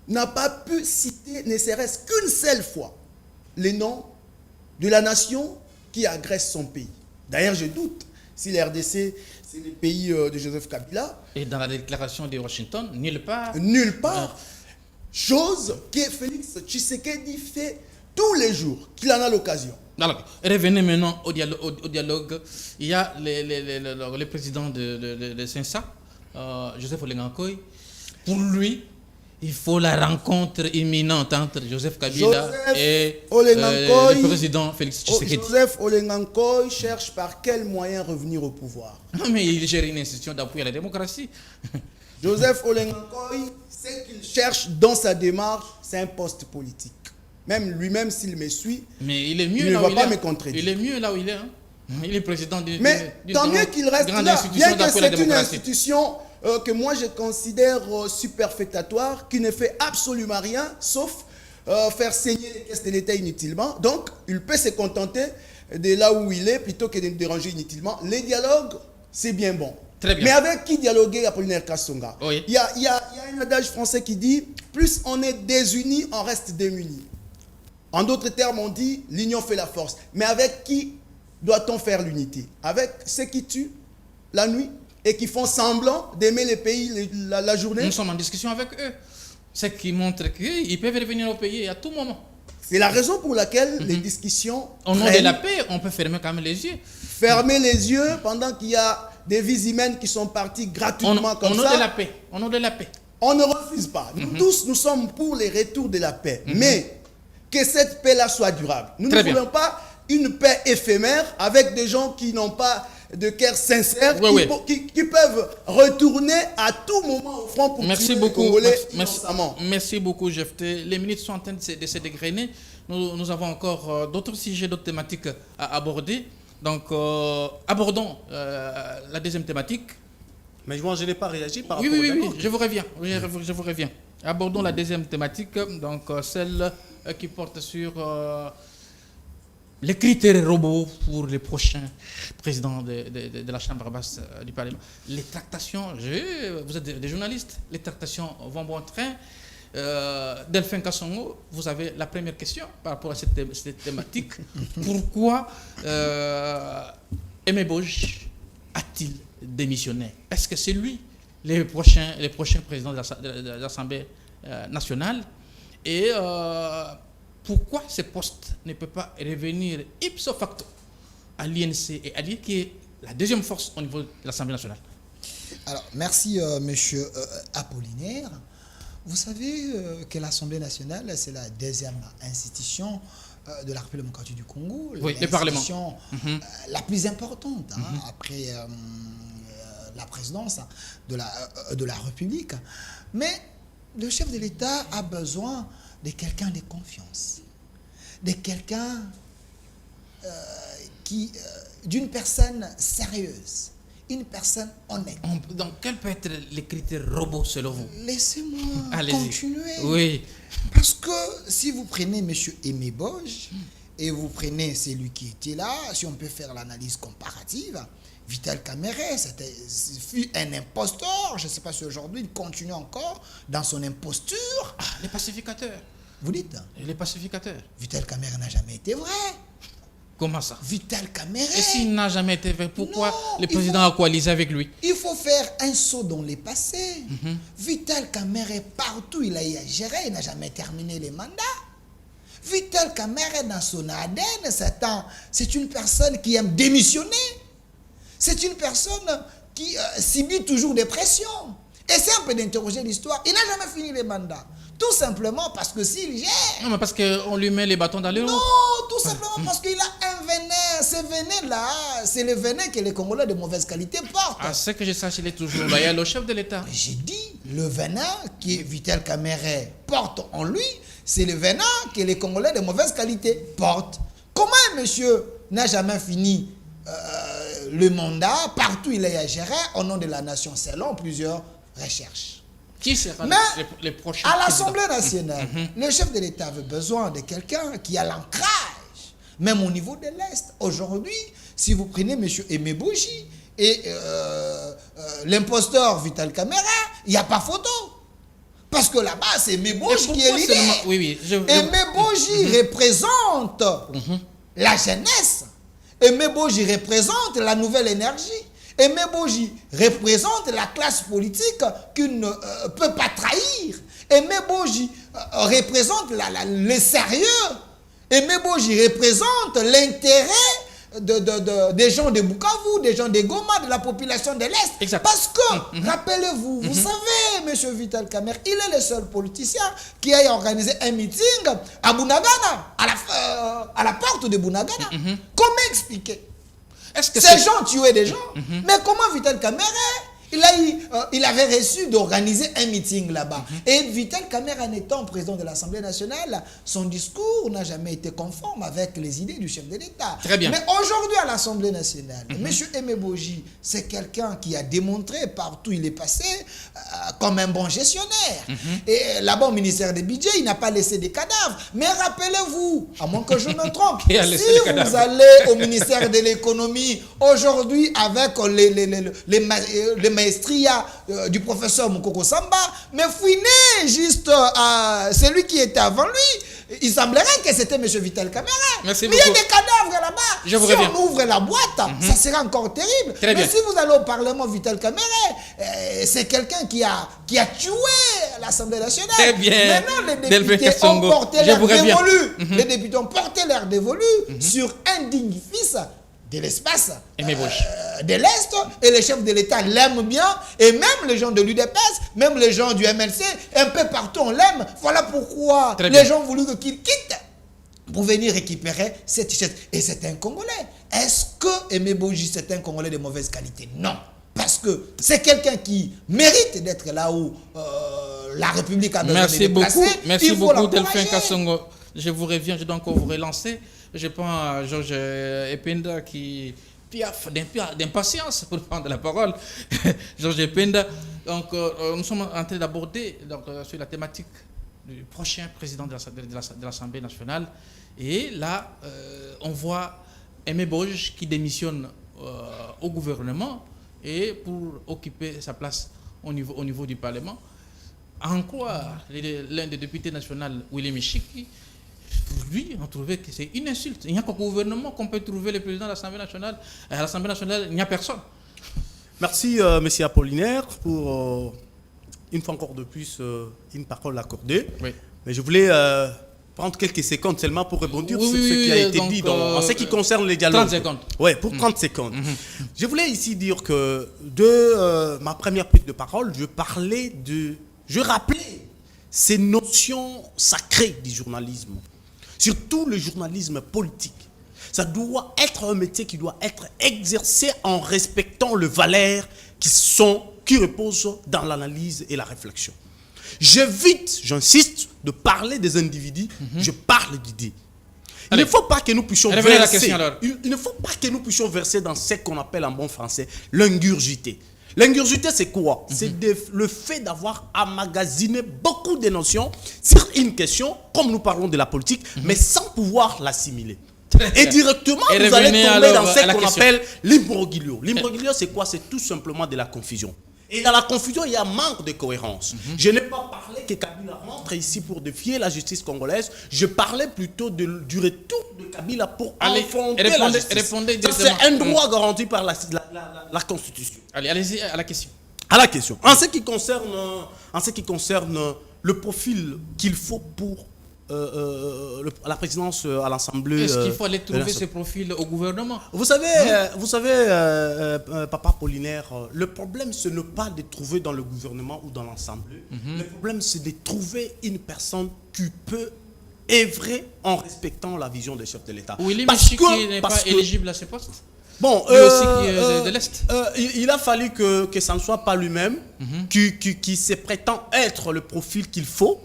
n'a pas pu citer ne serait-ce qu'une seule fois les noms de la nation qui agresse son pays. D'ailleurs, je doute si l'RDC, c'est le pays de Joseph Kabila. Et dans la déclaration de Washington, nulle part. Nulle part. Chose que Félix Tshisekedi fait tous les jours, qu'il en a l'occasion. Alors, revenez maintenant au dialogue. Il y a le président de Sensa, Joseph Olengankoy. Pour lui, il faut la rencontre imminente entre Joseph Kabila et le président Félix Tshisekedi. Joseph Olengankoy cherche par quel moyen revenir au pouvoir. Non, mais il gère une institution d'appui à la démocratie. Joseph Olengankoy, ce qu'il cherche dans sa démarche, c'est un poste politique. Même lui-même, s'il me suit, mais il est mieux il ne là va où il pas est. me contredire. Il est mieux là où il est. Hein. Il est président d'une tant mieux qu'il reste grande là, institution bien que d'appui à la c'est une démocratie. institution que moi je considère superfétatoire, qui ne fait absolument rien, sauf faire saigner les caisses de l'État inutilement. Donc, il peut se contenter de là où il est, plutôt que de nous déranger inutilement. Les dialogues, c'est bien bon. Très bien. Mais avec qui dialoguer, Apollinaire Kassonga? Oui. Il y a un adage français qui dit « Plus on est désunis, on reste démunis ». En d'autres termes, on dit « L'union fait la force ». Mais avec qui doit-on faire l'unité? Avec ceux qui tuent la nuit et qui font semblant d'aimer les pays la journée? Nous sommes en discussion avec eux. Ce qui montre qu'ils peuvent revenir au pays à tout moment. C'est la raison pour laquelle les discussions Au nom de la paix, on peut fermer quand même les yeux. Fermer les yeux pendant qu'il y a des vies humaines qui sont parties gratuitement comme au nom ça. de la paix. Au nom de la paix. On ne refuse pas. Nous tous, nous sommes pour les retours de la paix. Mais que cette paix-là soit durable. Nous ne voulons pas une paix éphémère avec des gens qui n'ont pas de cœur sincère, qui peuvent retourner à tout moment au front pour tuer les Congolais innocemment. Merci beaucoup, Jefté. Les minutes sont en train de se dégrainer. Nous avons encore d'autres sujets, d'autres thématiques à aborder. Donc, abordons la deuxième thématique. Mais moi, je n'ai pas réagi par rapport Oui, je vous reviens. Je vous reviens. Abordons la deuxième thématique, donc celle qui porte sur les critères robots pour les prochains présidents de la Chambre basse du Parlement. Les tractations, vous êtes des journalistes, les tractations vont bon train. Delphin Kassongo, vous avez la première question par rapport à cette thématique. Pourquoi Aimé Boge a-t-il démissionné? Est-ce que c'est lui les prochains présidents de l'Assemblée nationale? Et pourquoi ce poste ne peut pas revenir ipso facto à l'INC et à l'INC qui est la deuxième force au niveau de l'Assemblée nationale. Alors, merci, monsieur Apollinaire. Vous savez que l'Assemblée nationale, c'est la deuxième institution de la République démocratique du Congo. Oui, le Parlement. L'institution la plus importante après la présidence de la République. Mais le chef de l'État a besoin de quelqu'un de confiance, de quelqu'un d'une personne sérieuse, une personne honnête. Donc, quels peuvent être les critères robots selon vous? Laissez-moi Allez-y. continuer. Oui. Parce que si vous prenez M. Aimé Boge et vous prenez celui qui était là, si on peut faire l'analyse comparative, Vital Kamerhe, fut un imposteur. Je ne sais pas si aujourd'hui il continue encore dans son imposture. Ah, les pacificateurs. Vous dites, Les pacificateurs. Vital Kamerhe n'a jamais été vrai. Comment ça? Vital Kamerhe. Et s'il n'a jamais été fait, pourquoi Non, le président a coalisé avec lui? Il faut faire un saut dans les passés. Vital Kamerhe, partout il a géré, il n'a jamais terminé les mandats. Vital Kamerhe, dans son ADN, c'est une personne qui aime démissionner. C'est une personne qui subit toujours des pressions. Essayez un peu d'interroger l'histoire. Il n'a jamais fini les mandats. Tout simplement parce que s'il gère... Non, mais parce qu'on lui met les bâtons dans les roues. Non, tout simplement parce qu'il a un venin. Ce venin-là, c'est le venin que les Congolais de mauvaise qualité portent. À ce que je sache, il est toujours loyal au chef de l'État. J'ai dit, le venin que Vital Kamerhe porte en lui, c'est le venin que les Congolais de mauvaise qualité portent. Comment un monsieur n'a jamais fini le mandat, partout il a géré au nom de la nation, selon plusieurs recherches. Qui sera Mais les prochains à présidents? l'Assemblée nationale, le chef de l'État avait besoin de quelqu'un qui a l'ancrage, même au niveau de l'Est. Aujourd'hui, si vous prenez M. Aimé Boji et l'imposteur Vital Kamerhe, il n'y a pas photo. Parce que là-bas, c'est Aimé Boji qui est l'idée. Oui, Aimé Boji représente la jeunesse. Aimé Boji représente la nouvelle énergie. Aimé Boji représente la classe politique qui ne peut pas trahir. Aimé Boji représente le sérieux. Aimé Boji représente l'intérêt des gens de Bukavu, des gens de Goma, de la population de l'Est. Exact. Parce que, rappelez-vous, vous savez, M. Vital Kamerhe, il est le seul politicien qui a organisé un meeting à Bunagana, à la porte de Bunagana. Comment expliquer? Est-ce que Ces gens tuaient des gens. Mais comment Vital Kamerhe, il avait reçu d'organiser un meeting là-bas. Et Vital Kamerhe, en étant président de l'Assemblée nationale, son discours n'a jamais été conforme avec les idées du chef de l'État. Très bien. Mais aujourd'hui à l'Assemblée nationale, M. Aimé Boji, c'est quelqu'un qui a démontré partout où il est passé comme un bon gestionnaire. Et là-bas au ministère des Budgets, il n'a pas laissé des cadavres. Mais rappelez-vous, à moins que je me trompe, Qui a laissé les si cadavres? vous allez au ministère de l'économie aujourd'hui avec les maestria du professeur Mukoko Samba, mais fouinez juste celui qui était avant lui. Il semblerait que c'était M. Vital Kamerhe. Merci Mais il y a beaucoup. des cadavres là-bas. Je vous Si reviens. on ouvre la boîte, ça sera encore terrible. Très bien. Mais si vous allez au Parlement, Vital Kamerhe, c'est quelqu'un qui a tué l'Assemblée nationale. Très bien. Maintenant, les Delphin députés ont Kassongo, porté je l'air vous reviens. dévolu. Les députés ont porté l'air dévolu sur un digne fils de l'espace Aimé Boji. de l'Est, et le chef de l'État l'aime bien, et même les gens de l'UDPS, même les gens du MLC, un peu partout on l'aime. Voilà pourquoi Très bien. les gens ont voulu qu'il quitte pour venir récupérer cette chaise. Et c'est un Congolais. Est-ce que Aimé Boji, c'est un Congolais de mauvaise qualité? Non. Parce que c'est quelqu'un qui mérite d'être là où la République a besoin de Merci déplacer. beaucoup. Merci Il faut beaucoup, l'encourager. Delphin Kassongo. Je vous reviens, je dois encore vous relancer. Je pense à Georges Ependa qui piaffe d'impatience pour prendre la parole. Georges Ependa. Donc, nous sommes en train d'aborder sur la thématique du prochain président de l'Assemblée nationale. Et là, on voit Aimé Boji qui démissionne au gouvernement et pour occuper sa place au niveau du Parlement. En quoi l'un des députés nationaux, William Chiki, pour lui, on trouvait que c'est une insulte. Il n'y a qu'au gouvernement qu'on peut trouver le président de l'Assemblée nationale. À l'Assemblée nationale, il n'y a personne. Merci, monsieur Apollinaire, pour une fois encore de plus une parole accordée. Oui. Mais je voulais prendre quelques secondes seulement pour rebondir Oui, sur oui, ce qui a oui, été donc, dit en ce qui concerne les dialogues. 30 secondes. Oui, pour 30 secondes. Je voulais ici dire que de ma première prise de parole, je rappelais ces notions sacrées du journalisme, surtout le journalisme politique. Ça doit être un métier qui doit être exercé en respectant les valeurs qui reposent dans l'analyse et la réflexion. J'évite, j'insiste, de parler des individus, je parle d'idées. Il ne faut pas que nous puissions Revenez à la verser, question, alors. il ne faut pas que nous puissions verser dans ce qu'on appelle en bon français l'ingurgité. L'ingurgité, c'est quoi? C'est le fait d'avoir emmagasiné beaucoup de notions sur une question, comme nous parlons de la politique, mais sans pouvoir l'assimiler. Et directement, Et vous allez revenez tomber alors dans à ce la qu'on question. appelle l'imbroglio. L'imbroglio, c'est quoi? C'est tout simplement de la confusion. Et dans la confusion, il y a manque de cohérence. Je n'ai pas parlé que Kabila rentre ici pour défier la justice congolaise. Je parlais plutôt du retour de Kabila pour Allez, affronter la répondez- justice. répondez Ça, c'est directement. un droit garanti par la Constitution. Allez, allez-y à la question. À la question. En ce qui concerne le profil qu'il faut pour la présidence à l'Assemblée. Est-ce qu'il faut aller de trouver l'Assemblée. ces profils au gouvernement? Vous savez, Papa Apollinaire, le problème, ce n'est pas de trouver dans le gouvernement ou dans l'Assemblée. Le problème, c'est de trouver une personne qui peut œuvrer en respectant la vision des chefs de l'État. Willy Parce Michi que- qui n'est parce pas que- éligible à ce poste? Bon, Lui aussi qui est de l'Est. il a fallu que ça ne soit pas lui-même qui se prétend être le profil qu'il faut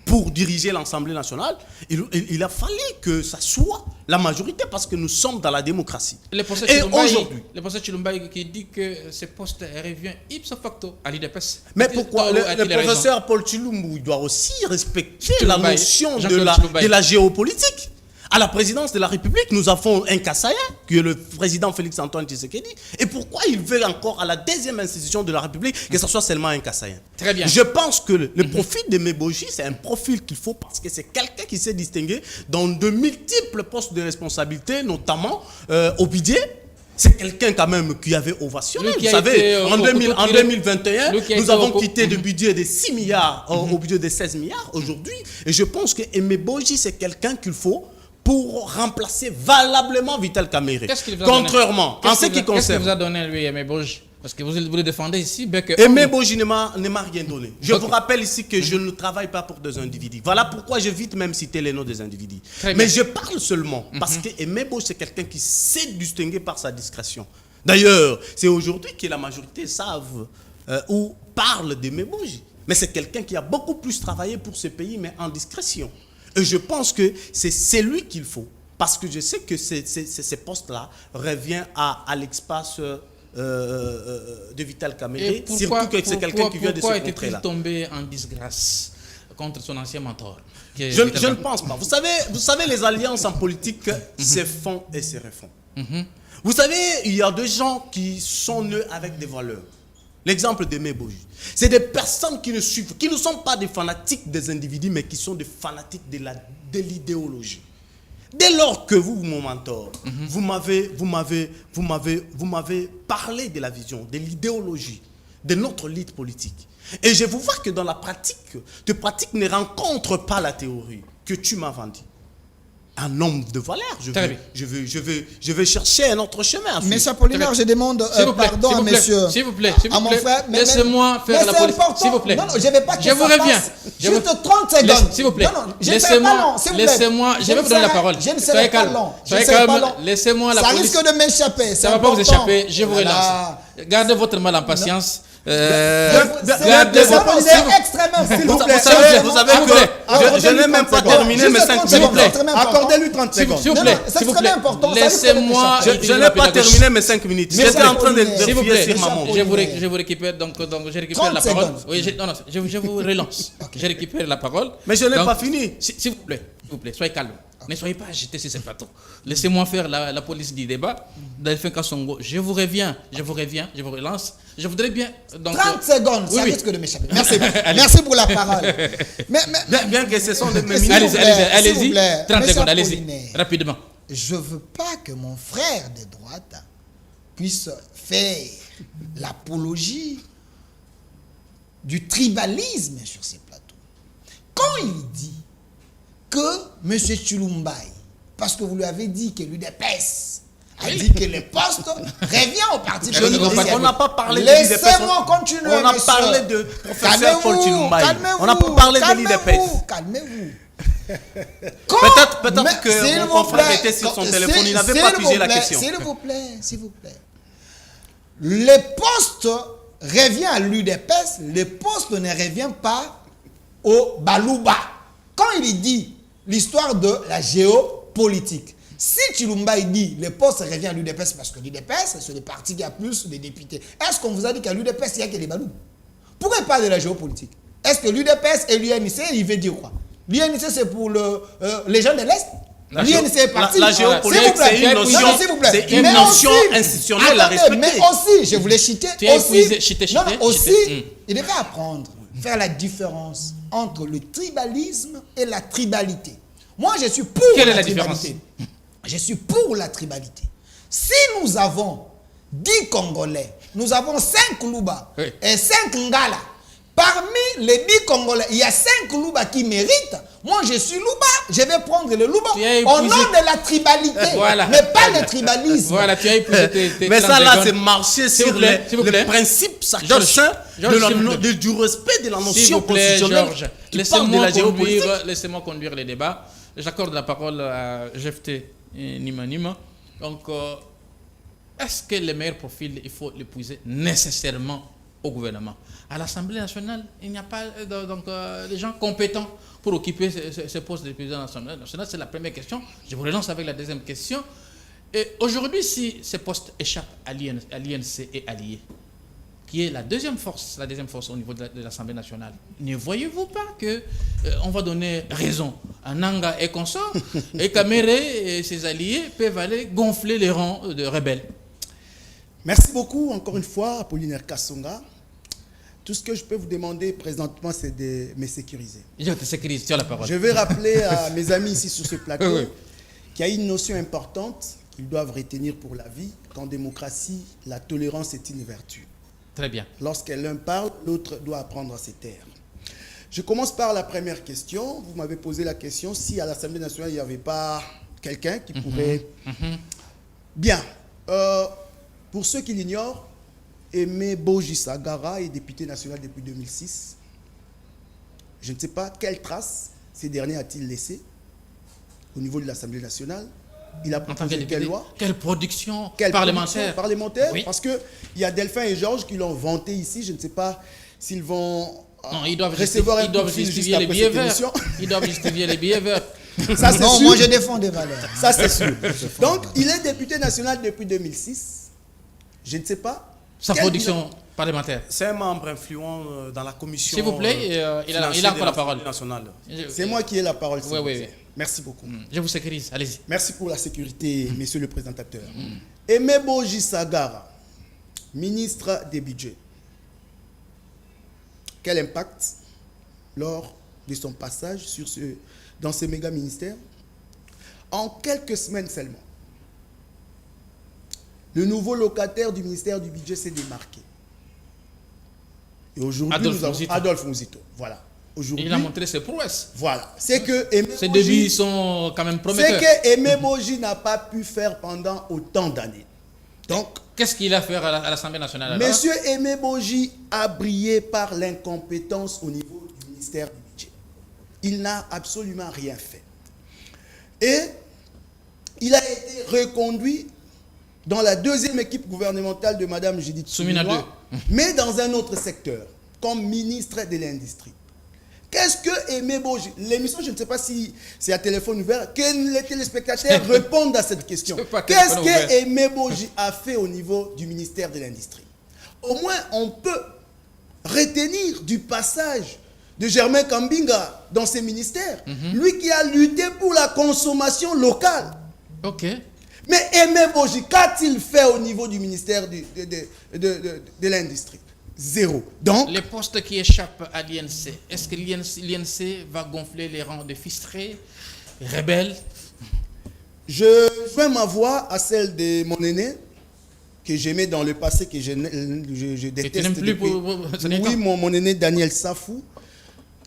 pour diriger l'Assemblée nationale. Il a fallu que ça soit la majorité parce que nous sommes dans la démocratie. Le professeur Et Chilumbaï, aujourd'hui, le professeur Chilumbaï qui dit que ce poste revient ipso facto à l'IDPS. mais pourquoi le A-t-il raison? professeur Paul Chilumbu doit aussi respecter Chilumbaï, la notion Jean-Claude Chilumbaï. de la géopolitique? À la présidence de la République, nous avons un Kassaïen, qui est le président Félix-Antoine Tshisekedi. Et pourquoi il veut encore à la deuxième institution de la République que ce soit seulement un Kassaïen? Très bien. Je pense que le profil de Meboji, c'est un profil qu'il faut parce que c'est quelqu'un qui s'est distingué dans de multiples postes de responsabilité, notamment au budget. C'est quelqu'un quand même qui avait ovationné. Lui qui Vous a savez, été, en au 2021, lui qui a nous été avons au- quitté de budget de 6 milliards au budget de 16 milliards aujourd'hui. Et je pense que Meboji, c'est quelqu'un qu'il faut pour remplacer valablement Vital Kamerhe. Qu'est-ce qu'il vous a Contrairement, donné? en ce qui Qu'est-ce qu'il concerne... vous a donné, lui, Aimé Boji? Parce que vous le défendez ici, bien que... Aimé Boji ne m'a rien donné. Je Ok. vous rappelle ici que je ne travaille pas pour des individus. Voilà pourquoi j'évite même citer les noms des individus. Très Mais bien. je parle seulement parce que Aimé Boji, c'est quelqu'un qui sait distinguer par sa discrétion. D'ailleurs, c'est aujourd'hui que la majorité savent ou parle d'Aimé Boji. Mais c'est quelqu'un qui a beaucoup plus travaillé pour ce pays, mais en discrétion. Et je pense que c'est celui qu'il faut. Parce que je sais que ces postes-là reviennent à l'espace de Vital Kamerhe. Surtout que c'est quelqu'un qui vient de ce Pourquoi était-il contrée-là. tombé en disgrâce contre son ancien mentor? qui est Je Vital ne Kamerhe? pense pas. Vous savez, les alliances en politique se font et se refont. Vous savez, il y a des gens qui sont nés avec des valeurs. L'exemple de Meboji. C'est des personnes qui ne suivent, qui ne sont pas des fanatiques des individus, mais qui sont des fanatiques de l'idéologie. Dès lors que vous, mon mentor, vous m'avez parlé de la vision, de l'idéologie, de notre lead politique. Et je vous vois que dans la pratique, tes pratiques ne rencontrent pas la théorie que tu m'as vendue. Un homme de valeur. Très bien. Je vais chercher un autre chemin. à suivre. Monsieur Apollinaire, je demande S'il vous plaît, pardon s'il à vous plaît, monsieur. s'il vous plaît, s'il à vous mon plaît. frère. Laissez-moi faire mais la c'est politique. important. S'il vous plaît. Non, non, je ne vais pas que Je ça vous reviens. passe. Je vous- Juste 30 secondes. S'il vous plaît. Non, non, je ne serai pas long, s'il vous plaît. Laissez-moi, je vais vous donner la parole. Je ne Soyez serai pas calme. long. Je Soyez ne serai pas calme. long. Laissez-moi la Ça police. risque de m'échapper. Ça ne va pas vous échapper. Je vous relance. Gardez votre mal en patience. Gardez Monsieur votre... Apollinaire, extrêmement. S'il vous plaît. Vous savez s'il vous plaît. que je n'ai même pas terminé mes 5 S'il vous minutes. plaît. Accordez-lui 30 S'il vous secondes. plaît, Non, non, ça s'il vous serait plaît. important, ça risque de Laissez-moi... m'échapper. Je n'ai pas terminé mes 5 minutes. Mais J'étais en train de Apollinaire, S'il vous vérifier plaît, sur ma montre. je vous récupère, donc je récupère 30 la parole. secondes. Oui, je vous relance. Je récupère la parole. Mais je n'ai Donc, pas fini. S'il vous plaît, soyez calme. Ne soyez pas agité sur ce plateau. Laissez-moi faire la police du débat. Delphin Kassongo, je vous relance. Je voudrais bien... Donc, 30 secondes, oui, ça oui. risque de m'échapper. Merci. Merci pour la parole. Mais, Bien que ce sont mes S'il minutes. vous plaît, s'il Allez-y. vous plaît. 30 Monsieur secondes, allez-y. Apollinaire. Rapidement. Je ne veux pas que mon frère de droite puisse faire l'apologie du tribalisme sur ces plateaux. Quand il dit que M. Chilumbaï, parce que vous lui avez dit que l'UDPS a dit que les postes revient au parti politique. On n'a pas parlé de Laissez-moi continuer. On a monsieur. parlé de professeur Paul Chilumbaï. Calmez-vous. On n'a pas parlé de l'UDPS. Calmez-vous. Peut-être que mon confrère était sur son téléphone, il n'avait pas pigé la question. S'il vous plaît. Les postes revient à l'UDPS, les postes ne revient pas au Balouba. Quand il dit l'histoire de la géopolitique, si Chilumbaï dit les postes reviennent à l'UDPS parce que l'UDPS, c'est le parti qui a plus de députés, est-ce qu'on vous a dit qu'à l'UDPS, il n'y a que les Balous? Pourquoi il parle de la géopolitique? Est-ce que l'UDPS et l'UNC, il veut dire quoi? L'UNC, c'est pour les gens de l'Est. L'UNC est parti. La géopolitique, c'est une notion institutionnelle à respecter. Mais aussi, je voulais citer, il devait apprendre, faire la différence entre le tribalisme et la tribalité. Moi, je suis pour Quelle est la la tribalité. Je suis pour la tribalité. Si nous avons 10 Congolais, nous avons 5 Louba et 5 Ngala, parmi les 10 Congolais, il y a 5 Louba qui méritent. Moi, je suis Louba, je vais prendre le Louba au nom de la tribalité, mais pas le tribalisme. Voilà, tu as épousé tes Mais 30 ça, là, secondes. c'est marcher S'il vous sur plaît, s'il vous les plaît. principes sacro-saints du respect de la S'il notion vous plaît, constitutionnelle Georges, qui parle de la géopolitique. laissez-moi conduire les débats. J'accorde la parole à Jefté Nima. Donc, est-ce que les meilleurs profils, il faut l'épouser nécessairement au gouvernement? À l'Assemblée nationale, il n'y a pas des gens compétents pour occuper ce poste de président de l'Assemblée nationale. C'est la première question. Je vous relance avec la deuxième question. Et aujourd'hui, si ces postes échappent à l'INC et alliés, qui est la deuxième force au niveau de l'Assemblée nationale, ne voyez-vous pas que on va donner raison à Nanga et consorts, et Kamere et ses alliés peuvent aller gonfler les rangs de rebelles? Merci beaucoup, encore une fois, Apollinaire Kassonga. Tout ce que je peux vous demander présentement, c'est de me sécuriser. Je te sécurise, tu as la parole. Je vais rappeler à mes amis ici sur ce plateau qu'il y a une notion importante qu'ils doivent retenir pour la vie, qu'en démocratie, la tolérance est une vertu. Très bien. Lorsque l'un parle, l'autre doit apprendre à se taire. Je commence par la première question. Vous m'avez posé la question si à l'Assemblée nationale, il n'y avait pas quelqu'un qui pourrait... Bien. Pour ceux qui l'ignorent, Aimé Boji Sagara est député national depuis 2006. Je ne sais pas quelle trace ces derniers a-t-il laissé au niveau de l'Assemblée nationale. Il a proposé quelle loi? Quelle production parlementaire? Oui. Parce qu'il y a Delphin et Georges qui l'ont vanté ici. Je ne sais pas s'ils vont recevoir un coup de fil juste après cette émission. Ils doivent justifier les billets verts. Ça, c'est non, sûr. moi je défends des valeurs. Ça, c'est sûr. Donc, il est député national depuis 2006. Je ne sais pas. Sa production parlementaire. C'est un membre influent dans la commission. S'il vous plaît, il a encore la parole. C'est moi qui ai la parole. Oui. Merci beaucoup. Je vous sécurise, allez-y. Merci pour la sécurité, monsieur le présentateur. Aimé Boji Sagara, ministre des budgets. Quel impact lors de son passage dans ce méga ministère? En quelques semaines seulement, le nouveau locataire du ministère du budget s'est démarqué. Et aujourd'hui, Adolphe Mouzito. Voilà. Il a montré ses prouesses. Voilà. C'est que ses débuts sont quand même prometteurs. C'est que Aimé Boji n'a pas pu faire pendant autant d'années. Donc, qu'est-ce qu'il a fait à l'Assemblée nationale alors? Monsieur Aimé Boji a brillé par l'incompétence au niveau du ministère du budget. Il n'a absolument rien fait. Et il a été reconduit dans la deuxième équipe gouvernementale de Mme Judith Souminois, mais dans un autre secteur, comme ministre de l'Industrie. Qu'est-ce que Aimé Boji... L'émission, je ne sais pas si c'est à téléphone ouvert, que les téléspectateurs répondent à cette question. Qu'est-ce que Aimé Boji a fait au niveau du ministère de l'Industrie? Au moins, on peut retenir du passage de Germain Kambinga dans ses ministères, lui qui a lutté pour la consommation locale. Ok. Mais Aimé Boji, qu'a-t-il fait au niveau du ministère de l'Industrie? Zéro. Donc, les postes qui échappent à l'INC, est-ce que l'INC va gonfler les rangs de fistrés, rebelles? Je joins ma voix à celle de mon aîné, que j'aimais dans le passé, que je déteste. Plus oui, mon aîné Daniel Safou.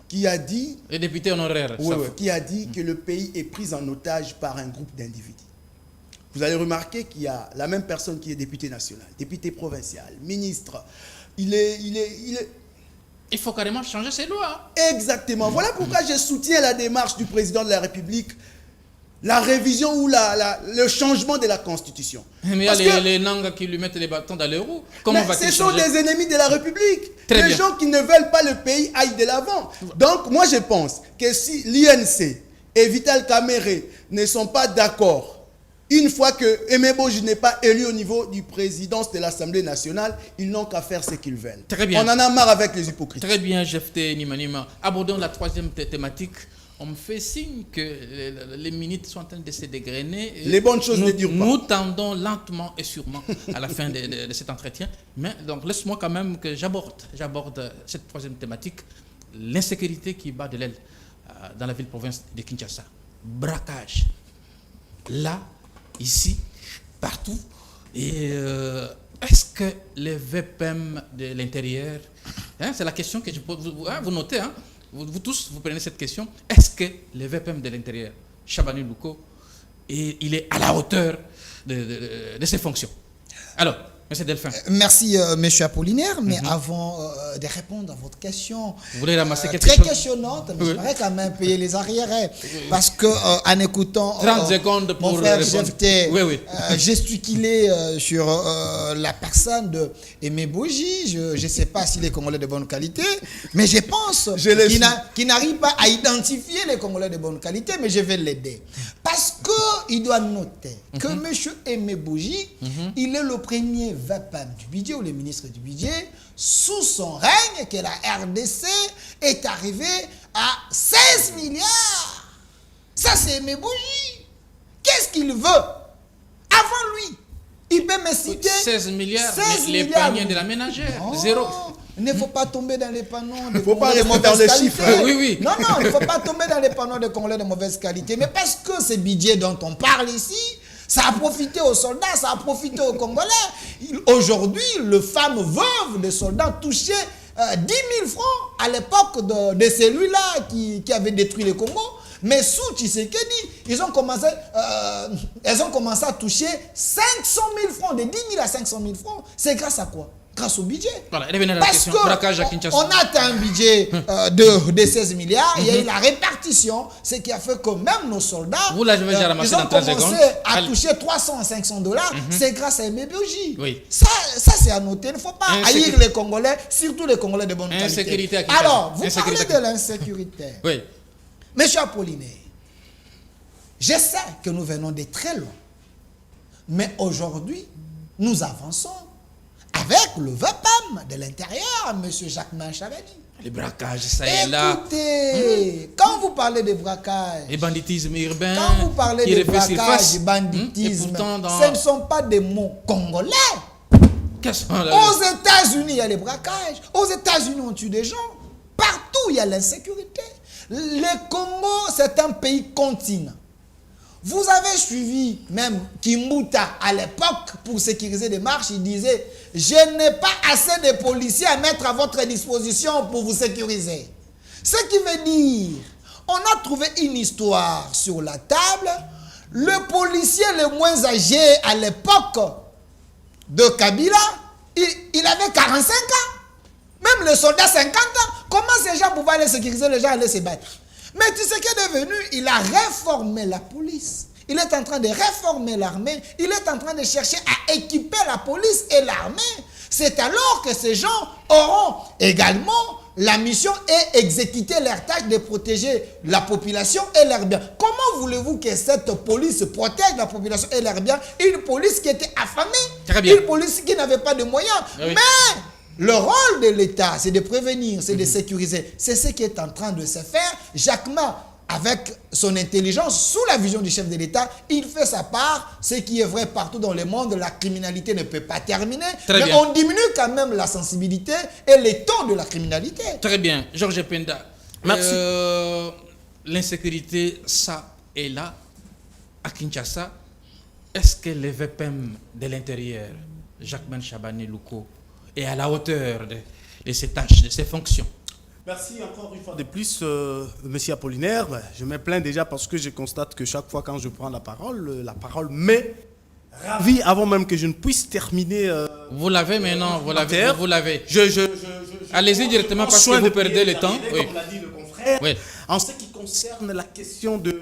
qui a dit, Le député honoraire. oui, ça oui, faut- qui a dit que le pays est pris en otage par un groupe d'individus. Vous allez remarquer qu'il y a la même personne qui est député national, député provincial, ministre. Il est Il faut carrément changer ces lois. exactement. Voilà pourquoi je soutiens la démarche du président de la République, la révision ou le changement de la Constitution. Mais il y a Parce que- les Nangas qui lui mettent les bâtons dans les roues. Comment Mais va-t-il ce sont changer? des ennemis de la République. Très Des bien. gens qui ne veulent pas le pays aille de l'avant. Donc, moi, je pense que si l'INC et Vital Kamere ne sont pas d'accord, une fois que Aimé Boji n'est pas élu au niveau du présidence de l'Assemblée nationale, ils n'ont qu'à faire ce qu'ils veulent. Très bien. On en a marre avec les hypocrites. Très bien, Jefté Nimanima. Abordons la troisième thématique. On me fait signe que les minutes sont en train de se dégrainer. Et Les bonnes choses nous, ne durent pas. Nous tendons lentement et sûrement à la fin de cet entretien. Mais donc, laisse-moi quand même que j'aborde cette troisième thématique. L'insécurité qui bat de l'aile dans la ville-province de Kinshasa. Braquage. Là, ici, partout. Et est-ce que les VPM de l'intérieur, hein, c'est la question que je pose, vous notez, hein, vous tous, vous prenez cette question, est-ce que les VPM de l'intérieur, Chabani Louko, il est à la hauteur de ses fonctions? Alors, M. Delphin, Merci, monsieur Apollinaire, mais avant de répondre à votre question, vous voulez ramasser quelque très chose? questionnante, mais Oui. j'aimerais quand même payer les arriérés. Parce que en écoutant 30 secondes pour mon frère répondre. Jefté Oui, oui. gesticuler sur la personne de Aimé Boji, je ne sais pas s'il est Congolais de bonne qualité, mais je pense Je l'ai su. qu'il n'arrive pas à identifier les Congolais de bonne qualité, mais je vais l'aider. Parce qu'il doit noter que monsieur Aimé Boji, il est le premier VPM du budget ou le ministre du budget sous son règne que la RDC est arrivée à 16 milliards. Ça, c'est Aimé Boji. Qu'est-ce qu'il veut? Avant lui, il peut me citer 16 milliards, 16 mais les milliards. paniers de la ménagère, Non, zéro. Il ne faut pas tomber dans les panneaux de faut pas Congolais de rester dans mauvaise les qualité. chiffres. Oui, oui. Non, non, il ne faut pas tomber dans les panneaux de Congolais de mauvaise qualité. Mais parce que ce budget dont on parle ici, ça a profité aux soldats, ça a profité aux Congolais. Aujourd'hui, le femme veuve des soldats touchait 10 000 francs à l'époque de celui-là qui avait détruit le Congo. Mais sous Tshisekedi, elles ont commencé à toucher 500 000 francs, de 10 000 à 500 000 francs. C'est grâce à quoi? Grâce au budget. Voilà, revenez à la Parce question. que Braquage à Kinshasa. on a atteint un budget de 16 milliards, il y a eu la répartition, ce qui a fait que même nos soldats, Vous, là, je vais déjà ramasser ils ont dans 30 commencé secondes. à Allez. toucher 300 à 500 dollars, c'est grâce à Aimé Boji. Oui. Ça c'est à noter, il ne faut pas haïr les Congolais, surtout les Congolais de bonne Insécurité qualité. à Kinshasa. Alors, vous Insécurité parlez de l'insécurité. Oui. Monsieur Apollinaire, je sais que nous venons de très loin, mais aujourd'hui, nous avançons avec le VAPAM de l'intérieur, monsieur Jacquemin Chabani. Les braquages, ça et là. Écoutez, quand vous parlez de braquage, Les banditismes urbains. quand vous parlez qui de refait braquage, surface. banditisme, Et pourtant, dans... ce ne sont pas des mots congolais. Quels sont les- Aux États-Unis, il y a les braquages. Aux États-Unis, on tue des gens. Partout, il y a l'insécurité. Le Congo, c'est un pays continent. Vous avez suivi même Kimbuta à l'époque pour sécuriser des marches. Il disait, je n'ai pas assez de policiers à mettre à votre disposition pour vous sécuriser. Ce qui veut dire, on a trouvé une histoire sur la table. Le policier le moins âgé à l'époque de Kabila, il avait 45 ans. Même le soldat 50 ans. Comment ces gens pouvaient aller sécuriser, les gens allaient se battre? Mais tu sais qu'il est devenu, il a réformé la police. Il est en train de réformer l'armée. Il est en train de chercher à équiper la police et l'armée. C'est alors que ces gens auront également la mission et exécuter leur tâche de protéger la population et leurs biens. Comment voulez-vous que cette police protège la population et leurs biens? Une police qui était affamée. Très bien. Une police qui n'avait pas de moyens. Oui. Mais le rôle de l'État, c'est de prévenir, c'est de sécuriser. C'est ce qui est en train de se faire. Jacques Ma, avec son intelligence, sous la vision du chef de l'État, il fait sa part. Ce qui est vrai partout dans le monde, la criminalité ne peut pas terminer. Très mais bien. on diminue quand même la sensibilité et les taux de la criminalité. Très bien. Georges Penda. Merci. L'insécurité, ça et là, à Kinshasa, est-ce que les VPM de l'intérieur, Jacquemin Chabani Louko, est à la hauteur de ses tâches, de ses fonctions? Merci encore une fois de plus, Monsieur Apollinaire. Je me plains déjà parce que je constate que chaque fois quand je prends la parole m'est ravie avant même que je ne puisse terminer. Vous l'avez maintenant, vous l'avez. commentaire. Vous l'avez. je Allez-y directement prends parce soin que vous de perdez prier le les temps. arriérés, Oui. Comme l'a dit le confrère. Oui. En ce qui concerne la question du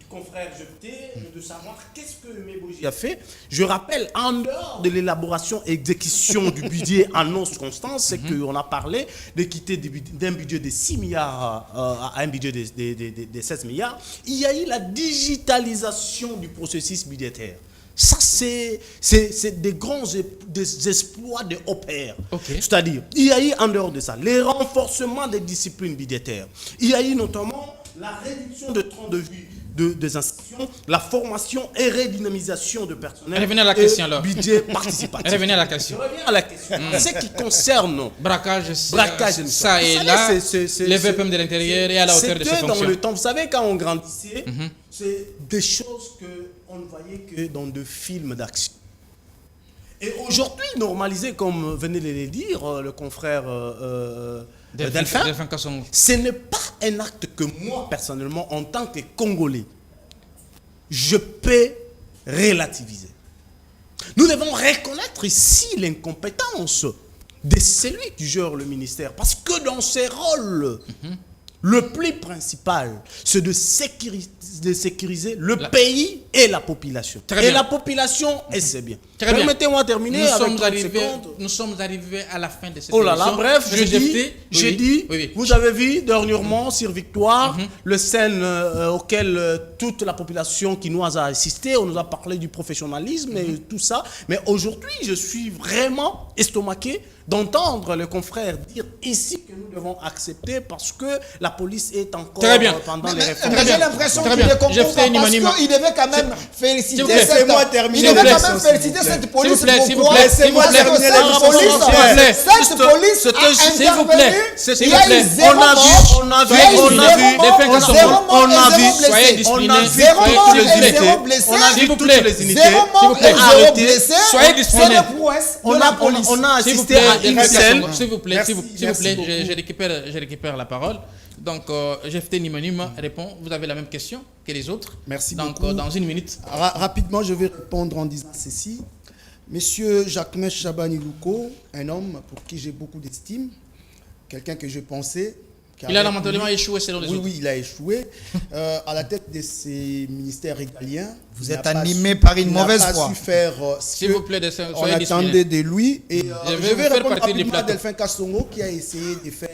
confrère Jeté, de savoir qu'est-ce que Meboji a fait, je rappelle, en dehors de l'élaboration et exécution du budget en os constant, c'est qu'on a parlé de quitter d'un budget de 6 milliards à un budget de 16 milliards. Il y a eu la digitalisation du processus budgétaire. Ça, c'est des grands des exploits de OPR. Okay. C'est-à-dire, il y a eu en dehors de ça, les renforcements des disciplines budgétaires. Il y a eu notamment la réduction de temps de vie des institutions, la formation et redynamisation de personnel. Revenez à la question, alors. Budget participatif. Revenez à la question. Je reviens à la question. Ce qui concerne Braquage, Vous ça et savez, là, c'est- les VPM de l'intérieur et à la hauteur de ses c'était dans fonctions. le temps. Vous savez, quand on grandissait, c'est des choses qu'on ne voyait que dans de films d'action. Et aujourd'hui, normalisé, comme venait de le dire le confrère Delphin, Delphin Kassongo. ce n'est pas un acte que moi, personnellement, en tant que Congolais, je peux relativiser. Nous devons reconnaître ici l'incompétence de celui qui gère le ministère. Parce que dans ses rôles, le plus principal, c'est de sécuriser le pays et la population. Très Et bien. la population, et c'est bien. Très bien. Permettez-moi de terminer Nous avec sommes 30 arrivés, secondes. nous sommes arrivés à la fin de cette Oh là là, émission. bref, Monsieur j'ai Jefté, dit, oui. vous avez vu dernièrement sur Victoire, le scène auquel toute la population quinoise a assisté, on nous a parlé du professionnalisme et tout ça, mais aujourd'hui, je suis vraiment estomaqué d'entendre le confrère dire ici que nous devons accepter parce que la police est encore Très bien. pendant les Mais réformes. j'ai l'impression Très qu'il bien. ne comprend J'ai pas fait parce Nima. qu'il devait quand même féliciter S'il vous plaît. cette... Laissez-moi Il terminer devait la quand même leçon, féliciter s'il vous cette plaît. police. S'il vous plaît, s'il vous Pourquoi? plaît, s'il vous Parce plaît. que Laissez-moi cette terminer police, la leçon. cette police S'il a vous plaît. intervenu. S'il Il y vous a plaît. eu zéro On a vu, mort. on a vu, Il y a eu on a zéro vu. mort, Des faits zéro qu'on- mort on a et vu. zéro blessé. Soyez disciplinés. On a vu Zéro Soyez mort toutes les et unités. zéro blessé. On a S'il vu vous toutes plaît. les unités. Zéro mort vous plaît. et zéro Arrêtez. blessé. Soyez C'est disciplinés. les prouesses de la police. On a S'il vous assisté plaît, à une Delphin scène. Kassongo, s'il vous plaît, Merci, s'il vous merci plaît, beaucoup. je récupère la parole. Donc, Jefté Nima répond. Vous avez la même question que les autres. Merci Donc, beaucoup. dans une minute. Rapidement, je vais répondre en disant ceci. Monsieur Jacques Chabani Louko, un homme pour qui j'ai beaucoup d'estime, quelqu'un que je pensais... Il a lamentablement échoué selon les Oui, autres. oui, il a échoué. À la tête de ces ministères régaliens. Vous il êtes n'a pas animé su- par une il n'a mauvaise pas foi. su faire ce S'il que vous plaît, on soyez disciplinés. attendait de lui. Et Je vais je vous vais faire répondre partie du rapidement à plateau. Delphin Kassongo qui a essayé de faire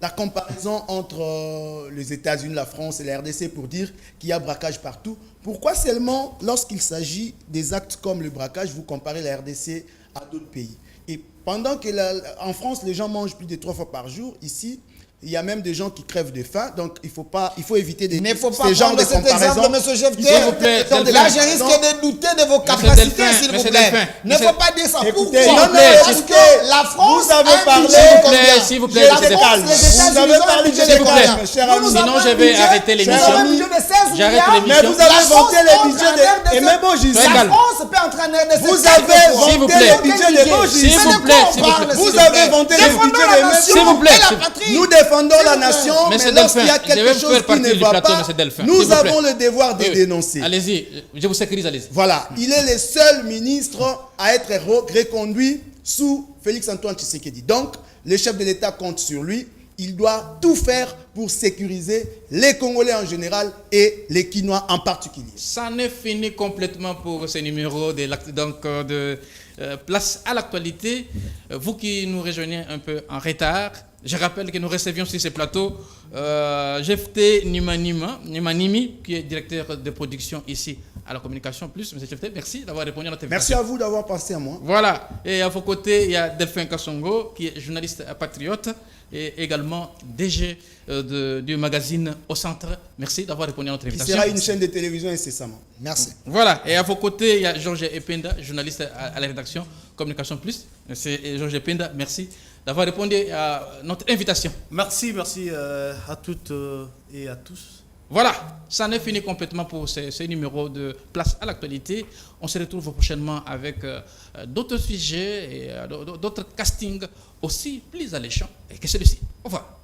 la comparaison entre les États-Unis, la France et la RDC pour dire qu'il y a braquage partout. Pourquoi seulement lorsqu'il s'agit des actes comme le braquage, vous comparez la RDC à d'autres pays? Et pendant que en France, les gens mangent plus de 3 fois par jour, ici, il y a même des gens qui crèvent de faim, donc il faut éviter Il ne faut pas ces genres prendre de cet exemple, comparaisons. monsieur Jefté. S'il vous plaît, Là, Delphin. je risque de douter de vos Monsieur capacités, Delphin, s'il vous monsieur plaît. Delphin, Ne monsieur- faut pas dire ça. Écoutez, Pourquoi? non, plaît, Parce s'il vous que la France Vous avez a un parlé- budget S'il vous combien? plaît, s'il vous plaît, La monsieur France, Delphin. les Vous États-Unis avez ont un parlé budget de de combien, combien? cher Nous, ami. nous Sinon, avons je un vais budget- arrêter l'émission. Nous avons un budget de 16 J'arrête milliards. l'émission. Mais vous La avez France vanté les entre budgets en RDC. et même Bojis. La calme. France peut entrer en RDC. Vous quelques avez fois. S'il vous vanté plaît. les budgets des Bojis. S'il vous plaît, s'il vous plaît. Vous avez vanté les Défendons budgets la des nation S'il vous plaît. et la patrie. Nous défendons la S'il vous plaît. nation, mais Monsieur lorsqu'il y a Delphin, je vais quelque vous chose faire qui partie ne du va plateau, pas, monsieur Delphin. S'il nous vous plaît. avons le devoir de Oui, oui. dénoncer. Allez-y, je vous sécurise, allez-y. Voilà, il est le seul ministre à être reconduit sous Félix-Antoine Tshisekedi. Donc, le chef de l'État compte sur lui. Il doit tout faire pour sécuriser les Congolais en général et les Quinois en particulier. Ça n'est fini complètement pour ce numéro de Place à l'actualité. Vous qui nous rejoignez un peu en retard, je rappelle que nous recevions sur ce plateau Jefté Nimanimi, qui est directeur de production ici à la Communication Plus. Monsieur Jefté, merci d'avoir répondu à notre Merci invitation. à vous d'avoir pensé à moi. Voilà, et à vos côtés, il y a Delphin Kassongo, qui est journaliste patriote et également DG du magazine Au Centre. Merci d'avoir répondu à notre Qui invitation. sera une chaîne de télévision incessamment. Merci. Voilà, et à vos côtés, il y a Georges Ependa, journaliste à la rédaction Communication Plus. C'est Georges Ependa, merci d'avoir répondu à notre invitation. Merci à toutes et à tous. Voilà, ça n'est fini complètement pour ce numéro de Place à l'actualité. On se retrouve prochainement avec d'autres sujets et d'autres castings aussi plus alléchants que celui-ci. Au revoir.